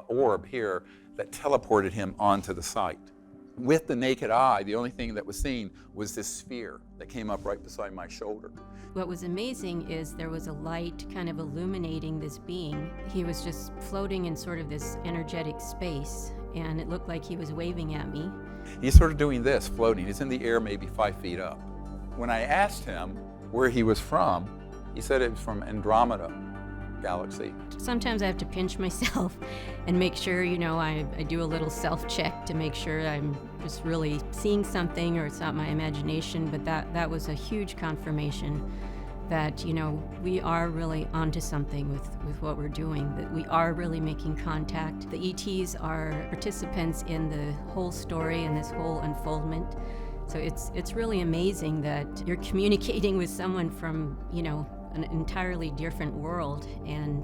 [SPEAKER 5] orb here that teleported him onto the site. With the naked eye, the only thing that was seen was this sphere that came up right beside my shoulder.
[SPEAKER 25] What was amazing is there was a light kind of illuminating this being. He was just floating in sort of this energetic space, and it looked like he was waving at me.
[SPEAKER 5] He's sort of doing this, floating. He's in the air maybe 5 feet up. When I asked him where he was from, he said it was from Andromeda galaxy.
[SPEAKER 25] Sometimes I have to pinch myself and make sure, you know, I do a little self-check to make sure I'm just really seeing something or it's not my imagination, but that was a huge confirmation that, you know, we are really onto something with what we're doing, that we are really making contact. The ETs are participants in the whole story and this whole unfoldment. So it's really amazing that you're communicating with someone from, you know, an entirely different world, and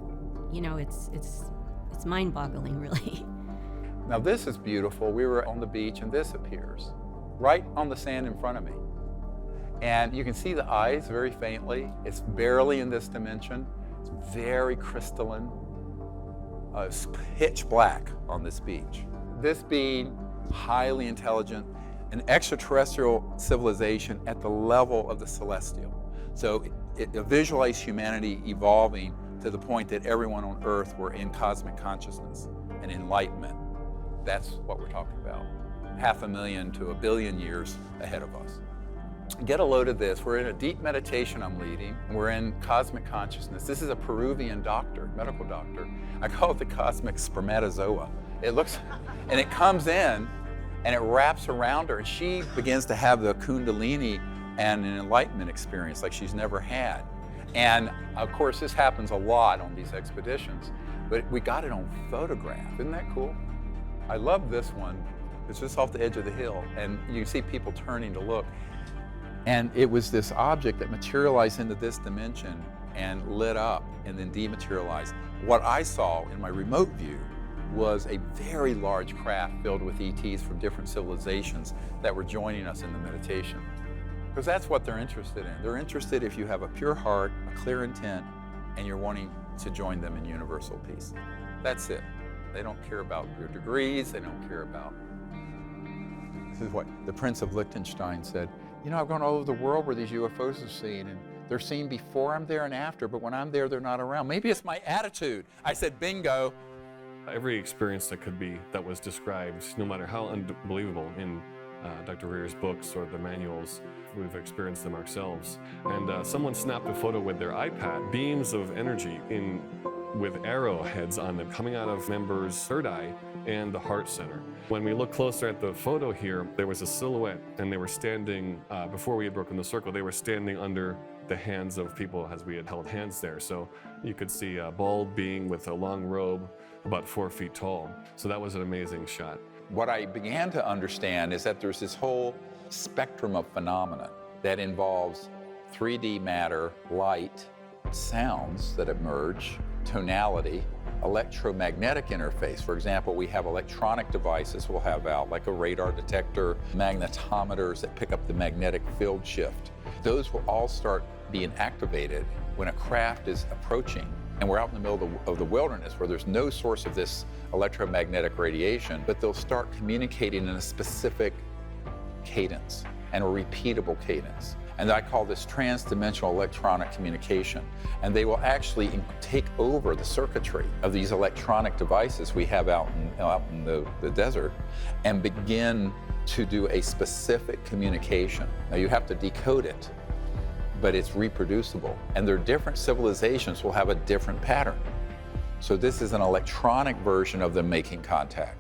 [SPEAKER 25] you know, it's mind-boggling, really.
[SPEAKER 5] Now this is beautiful. We were on the beach and this appears right on the sand in front of me. And you can see the eyes very faintly. It's barely in this dimension. It's very crystalline. It's pitch black on this beach. This being highly intelligent, an extraterrestrial civilization at the level of the celestial. So it visualized humanity evolving to the point that everyone on Earth were in cosmic consciousness and enlightenment. That's what we're talking about. 500,000 to 1 billion years ahead of us. Get a load of this. We're in a deep meditation I'm leading. We're in cosmic consciousness. This is a Peruvian doctor, medical doctor. I call it the cosmic spermatozoa. It looks, and it comes in and it wraps around her and she begins to have the Kundalini and an enlightenment experience like she's never had. And of course, this happens a lot on these expeditions, but we got it on photograph. Isn't that cool? I love this one. It's just off the edge of the hill, and you see people turning to look. And it was this object that materialized into this dimension and lit up and then dematerialized. What I saw in my remote view was a very large craft filled with ETs from different civilizations that were joining us in the meditation. Because that's what they're interested in. They're interested if you have a pure heart, a clear intent, and you're wanting to join them in universal peace. That's it. They don't care about your degrees, they don't care about... This is what the Prince of Liechtenstein said. You know, I've gone all over the world where these UFOs are seen, and they're seen before I'm there and after, but when I'm there, they're not around. Maybe it's my attitude. I said, bingo.
[SPEAKER 10] Every experience that was described, no matter how unbelievable in Dr. Rear's books or the manuals, we've experienced them ourselves. And someone snapped a photo with their iPad, beams of energy with arrowheads on them coming out of members' third eye and the heart center. When we look closer at the photo here, there was a silhouette, and they were standing, before we had broken the circle, they were standing under the hands of people as we had held hands there. So you could see a bald being with a long robe, about 4 feet tall. So that was an amazing shot.
[SPEAKER 5] What I began to understand is that there's this whole spectrum of phenomena that involves 3D matter, light, sounds that emerge, tonality, electromagnetic interface. For example, we have electronic devices we'll have out, like a radar detector, magnetometers that pick up the magnetic field shift. Those will all start being activated when a craft is approaching, and we're out in the middle of the wilderness where there's no source of this electromagnetic radiation, but they'll start communicating in a specific cadence and a repeatable cadence. And I call this trans-dimensional electronic communication. And they will actually take over the circuitry of these electronic devices we have out in the desert and begin to do a specific communication. Now you have to decode it, but it's reproducible. And their different civilizations will have a different pattern. So this is an electronic version of them making contact.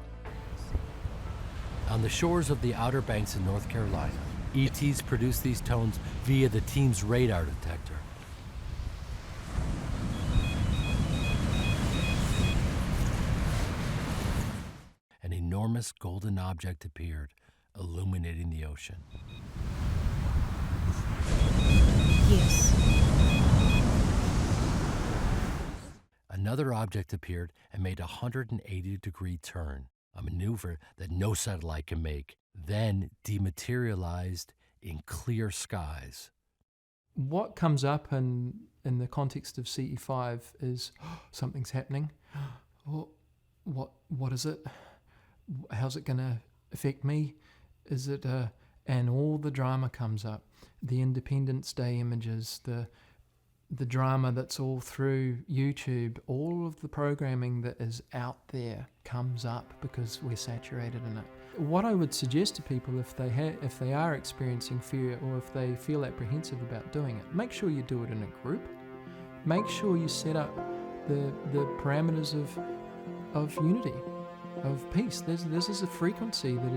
[SPEAKER 1] On the shores of the Outer Banks in North Carolina, ETs produce these tones via the team's radar detector. An enormous golden object appeared, illuminating the ocean.
[SPEAKER 25] Yes.
[SPEAKER 1] Another object appeared and made a 180-degree turn, a maneuver that no satellite can make, then dematerialized in clear skies.
[SPEAKER 19] What comes up in the context of CE5 is something's happening. What is it? How's it going to affect me? Is it and all the drama comes up. The Independence Day images, the drama that's all through YouTube, all of the programming that is out there comes up because we're saturated in it. What I would suggest to people if they are experiencing fear or if they feel apprehensive about doing it, make sure you do it in a group. Make sure you set up the parameters of unity, of peace. This is a frequency that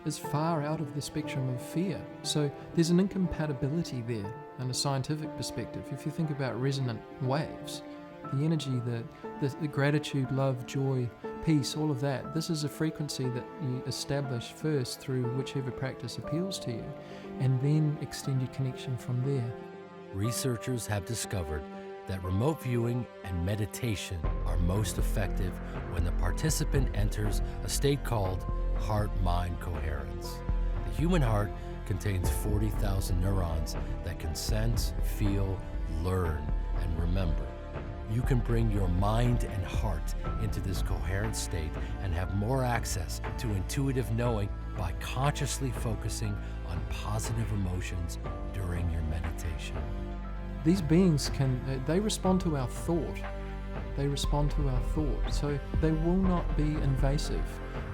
[SPEAKER 19] is far out of the spectrum of fear. So there's an incompatibility there in a scientific perspective. If you think about resonant waves, the energy, the gratitude, love, joy, peace, all of that, this is a frequency that you establish first through whichever practice appeals to you, and then extend your connection from there.
[SPEAKER 1] Researchers have discovered that remote viewing and meditation are most effective when the participant enters a state called heart-mind coherence. The human heart contains 40,000 neurons that can sense, feel, learn, and remember. You can bring your mind and heart into this coherent state and have more access to intuitive knowing by consciously focusing on positive emotions during your meditation.
[SPEAKER 19] These beings they respond to our thought. They respond to our thought, so they will not be invasive.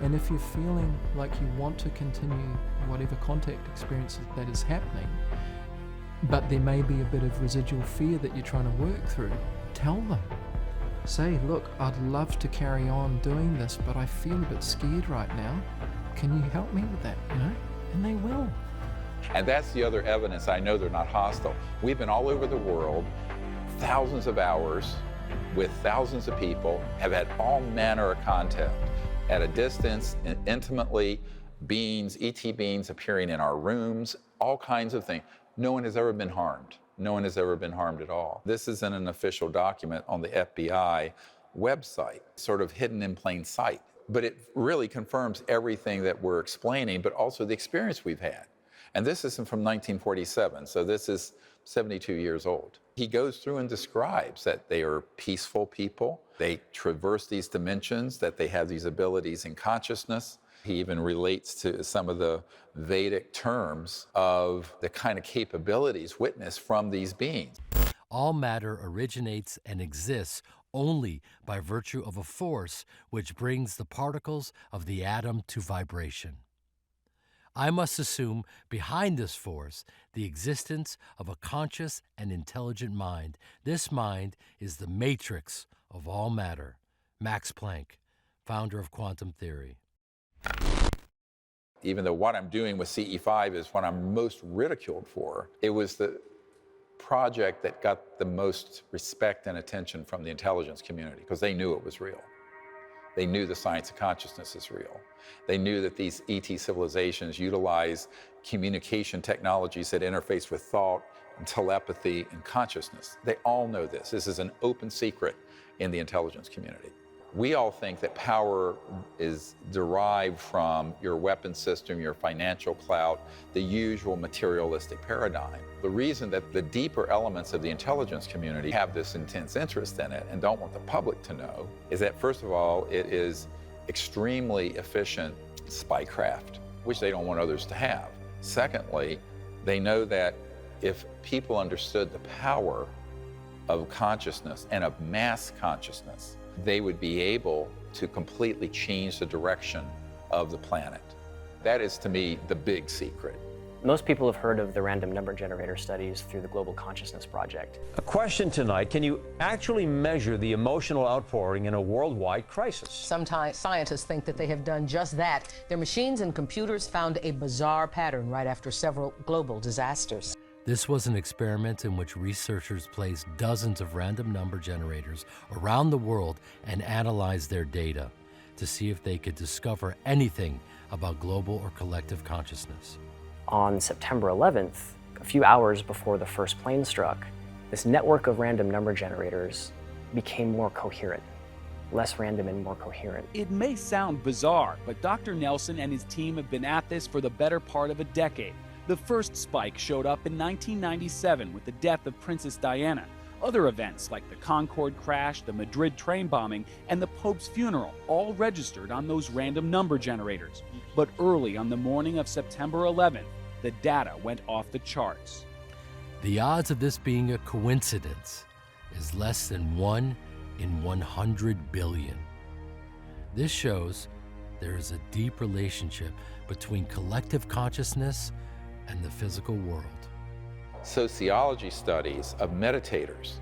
[SPEAKER 19] And if you're feeling like you want to continue whatever contact experience that is happening, but there may be a bit of residual fear that you're trying to work through, tell them. Say, look, I'd love to carry on doing this, but I feel a bit scared right now. Can you help me with that, And they will.
[SPEAKER 5] And that's the other evidence I know they're not hostile. We've been all over the world thousands of hours with thousands of people, have had all manner of contact at a distance, and intimately, beings, ET beings appearing in our rooms, all kinds of things. No one has ever been harmed. No one has ever been harmed at all. This isn't an official document on the FBI website, sort of hidden in plain sight. But it really confirms everything that we're explaining, but also the experience we've had. And this isn't from 1947, so this is 72 years old. He goes through and describes that they are peaceful people, they traverse these dimensions, that they have these abilities in consciousness. He even relates to some of the Vedic terms of the kind of capabilities witnessed from these beings.
[SPEAKER 1] All matter originates and exists only by virtue of a force which brings the particles of the atom to vibration. I must assume behind this force the existence of a conscious and intelligent mind. This mind is the matrix of all matter. Max Planck, founder of quantum theory.
[SPEAKER 5] Even though what I'm doing with CE5 is what I'm most ridiculed for, it was the project that got the most respect and attention from the intelligence community because they knew it was real. They knew the science of consciousness is real. They knew that these ET civilizations utilize communication technologies that interface with thought and telepathy and consciousness. They all know this. This is an open secret in the intelligence community. We all think that power is derived from your weapon system, your financial clout, the usual materialistic paradigm. The reason that the deeper elements of the intelligence community have this intense interest in it and don't want the public to know is that, first of all, it is extremely efficient spycraft, which they don't want others to have. Secondly, they know that if people understood the power of consciousness and of mass consciousness, they would be able to completely change the direction of the planet. That is, to me, the big secret.
[SPEAKER 11] Most people have heard of the random number generator studies through the Global Consciousness Project.
[SPEAKER 12] A question tonight, can you actually measure the emotional outpouring in a worldwide crisis?
[SPEAKER 13] Sometimes scientists think that they have done just that. Their machines and computers found a bizarre pattern right after several global disasters.
[SPEAKER 1] This was an experiment in which researchers placed dozens of random number generators around the world and analyzed their data to see if they could discover anything about global or collective consciousness.
[SPEAKER 11] On September 11th, a few hours before the first plane struck, this network of random number generators became more coherent, less random and more coherent.
[SPEAKER 14] It may sound bizarre, but Dr. Nelson and his team have been at this for the better part of a decade. The first spike showed up in 1997 with the death of Princess Diana. Other events like the Concorde crash, the Madrid train bombing, and the Pope's funeral all registered on those random number generators. But early on the morning of September 11th, the data went off the charts.
[SPEAKER 1] The odds of this being a coincidence is less than 1 in 100 billion. This shows there is a deep relationship between collective consciousness and the physical world.
[SPEAKER 5] Sociology studies of meditators,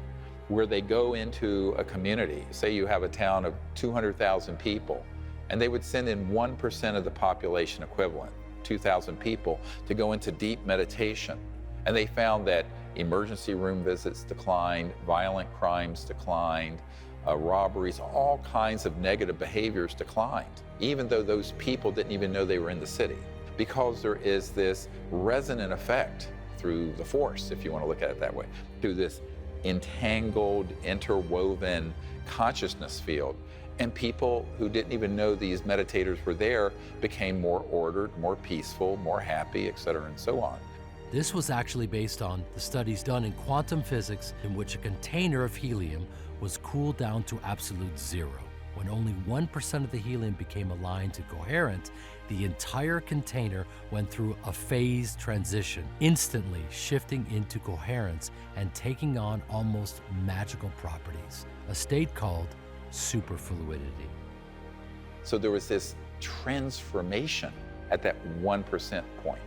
[SPEAKER 5] where they go into a community, say you have a town of 200,000 people, and they would send in 1% of the population equivalent, 2,000 people, to go into deep meditation. And they found that emergency room visits declined, violent crimes declined, robberies, all kinds of negative behaviors declined, even though those people didn't even know they were in the city. Because there is this resonant effect through the force, if you want to look at it that way, through this entangled, interwoven consciousness field. And people who didn't even know these meditators were there became more ordered, more peaceful, more happy, et cetera, and so on.
[SPEAKER 1] This was actually based on the studies done in quantum physics in which a container of helium was cooled down to absolute zero. When only 1% of the helium became aligned to coherent, the entire container went through a phase transition, instantly shifting into coherence and taking on almost magical properties, a state called superfluidity.
[SPEAKER 5] So there was this transformation at that 1% point.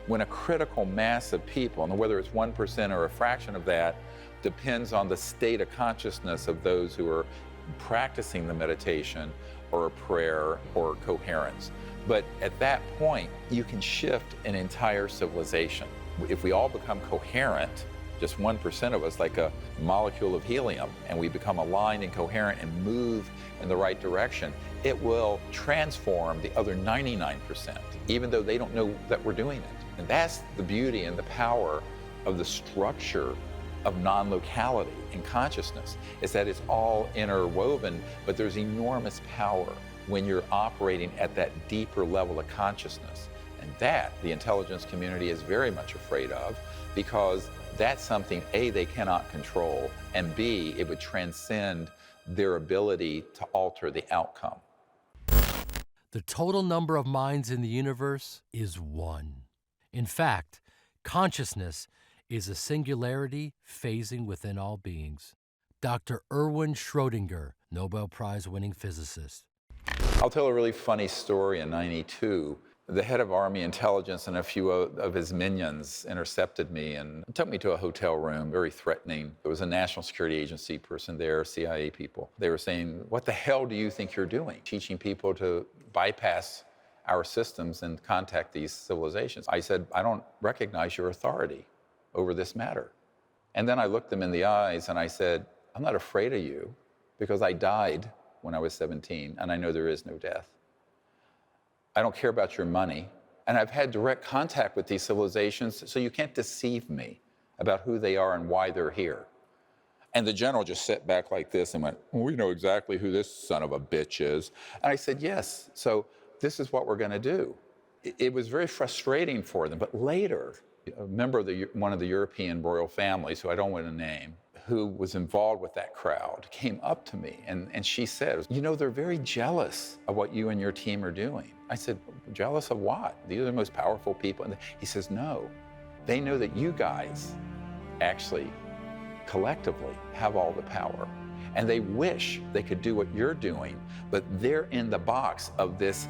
[SPEAKER 5] When a critical mass of people, and whether it's 1% or a fraction of that, depends on the state of consciousness of those who are practicing the meditation or a prayer or coherence. But at that point, you can shift an entire civilization. If we all become coherent, just 1% of us, like a molecule of helium, and we become aligned and coherent and move in the right direction, it will transform the other 99%, even though they don't know that we're doing it. And that's the beauty and the power of the structure of non-locality in consciousness, is that it's all interwoven, but there's enormous power when you're operating at that deeper level of consciousness. And that the intelligence community is very much afraid of, because that's something, A, they cannot control, and B, it would transcend their ability to alter the outcome.
[SPEAKER 1] The total number of minds in the universe is one. In fact, consciousness is a singularity phasing within all beings. Dr. Erwin Schrödinger, Nobel Prize-winning physicist.
[SPEAKER 5] I'll tell a really funny story. In '92, the head of Army intelligence and a few of his minions intercepted me and took me to a hotel room, very threatening. There was a National Security Agency person there, CIA people. They were saying, "What the hell do you think you're doing? Teaching people to bypass our systems and contact these civilizations." I said, "I don't recognize your authority over this matter." And then I looked them in the eyes and I said, "I'm not afraid of you, because I died when I was 17 and I know there is no death. I don't care about your money, and I've had direct contact with these civilizations, so you can't deceive me about who they are and why they're here." And the general just sat back like this and went, "Well, we know exactly who this son of a bitch is." And I said, "Yes, so this is what we're going to do." It was very frustrating for them, but later, a member of one of the European royal families, who I don't want to name, who was involved with that crowd, came up to me and she said, "You know, they're very jealous of what you and your team are doing." I said, "Jealous of what? These are the most powerful people." And he says, "No, they know that you guys actually collectively have all the power, and they wish they could do what you're doing, but they're in the box of this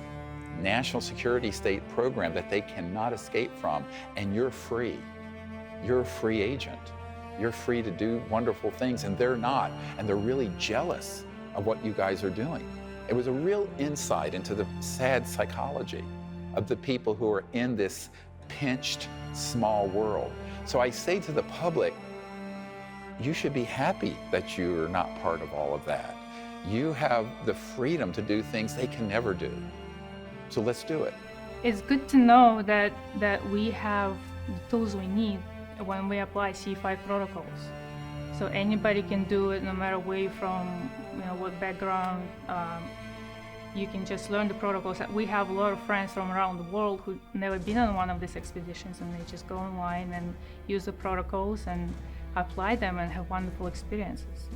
[SPEAKER 5] national security state program that they cannot escape from, and you're free. You're a free agent. You're free to do wonderful things, and they're not, and they're really jealous of what you guys are doing." It was a real insight into the sad psychology of the people who are in this pinched, small world. So I say to the public, you should be happy that you're not part of all of that. You have the freedom to do things they can never do. So let's do it.
[SPEAKER 16] It's good to know that we have the tools we need when we apply C5 protocols. So anybody can do it, no matter where you're from, what background. You can just learn the protocols. We have a lot of friends from around the world who never been on one of these expeditions, and they just go online and use the protocols and apply them and have wonderful experiences.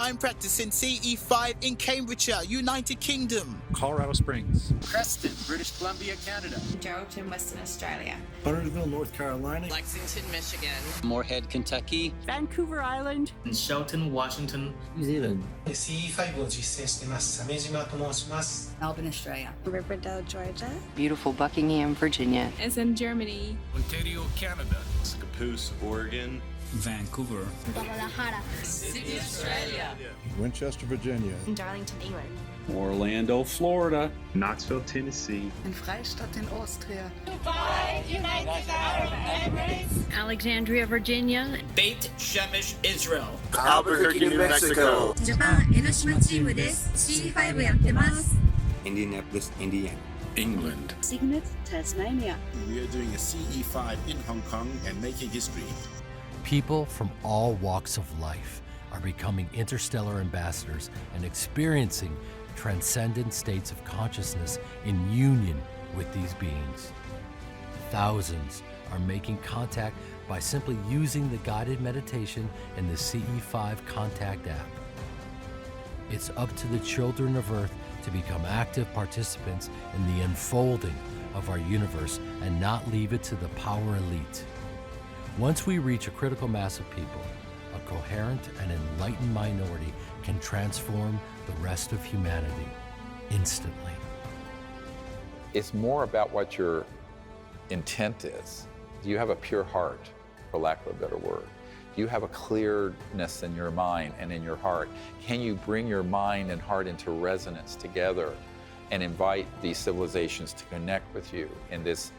[SPEAKER 3] I'm practicing CE5 in Cambridgeshire, United Kingdom.
[SPEAKER 20] Colorado Springs.
[SPEAKER 3] Preston, British Columbia, Canada.
[SPEAKER 21] Geraldton, Western Australia.
[SPEAKER 20] Butterville, North Carolina.
[SPEAKER 21] Lexington, Michigan.
[SPEAKER 26] Moorhead, Kentucky.
[SPEAKER 21] Vancouver Island.
[SPEAKER 20] And Shelton, Washington.
[SPEAKER 26] New Zealand.
[SPEAKER 21] CE5 を実践しています。鮫島と申します。Melbourne, Australia. Riverdale, Georgia.
[SPEAKER 25] Beautiful Buckingham, Virginia.
[SPEAKER 21] Is in Germany.
[SPEAKER 20] Ontario, Canada. Scappoose, Oregon. Vancouver.
[SPEAKER 21] Guadalajara. Sydney, Australia.
[SPEAKER 6] Winchester, Virginia.
[SPEAKER 21] In Darlington, England.
[SPEAKER 20] Orlando, Florida.
[SPEAKER 6] Knoxville, Tennessee.
[SPEAKER 21] In Freistadt in Austria.
[SPEAKER 15] Dubai, United Arab Emirates.
[SPEAKER 21] Alexandria, Virginia.
[SPEAKER 3] Beit Shemesh, Israel.
[SPEAKER 20] Albuquerque, New Mexico.
[SPEAKER 21] Japan, 江ノ島チームです。C5 やってます。
[SPEAKER 20] Indianapolis, Indiana. England.
[SPEAKER 21] Cygnet, Tasmania.
[SPEAKER 20] We are doing a CE5 in Hong Kong and making history.
[SPEAKER 1] People from all walks of life are becoming interstellar ambassadors and experiencing transcendent states of consciousness in union with these beings. Thousands are making contact by simply using the guided meditation in the CE5 Contact app. It's up to the children of Earth to become active participants in the unfolding of our universe and not leave it to the power elite. Once we reach a critical mass of people, a coherent and enlightened minority can transform the rest of humanity instantly.
[SPEAKER 5] It's more about what your intent is. Do you have a pure heart, for lack of a better word? Do you have a clearness in your mind and in your heart? Can you bring your mind and heart into resonance together and invite these civilizations to connect with you in this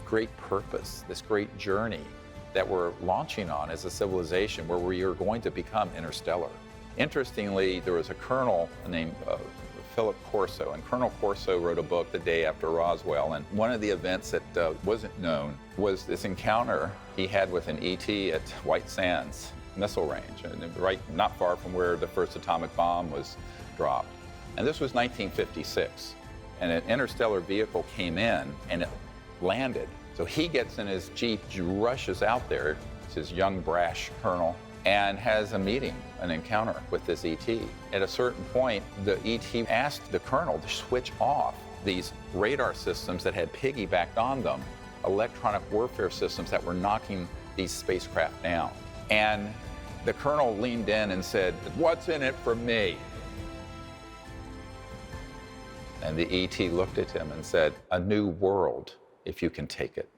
[SPEAKER 5] great purpose, this great journey that we're launching on as a civilization where we are going to become interstellar. Interestingly, there was a colonel named Philip Corso, and Colonel Corso wrote a book the day after Roswell, and one of the events that wasn't known was this encounter he had with an ET at White Sands missile range, and right not far from where the first atomic bomb was dropped. And this was 1956, and an interstellar vehicle came in and it landed. So he gets in his Jeep, rushes out there, it's his young, brash colonel, and has a meeting, an encounter with this ET. At a certain point, the ET asked the colonel to switch off these radar systems that had piggybacked on them, electronic warfare systems that were knocking these spacecraft down. And the colonel leaned in and said, "What's in it for me?" And the ET looked at him and said, "A new world, if you can take it."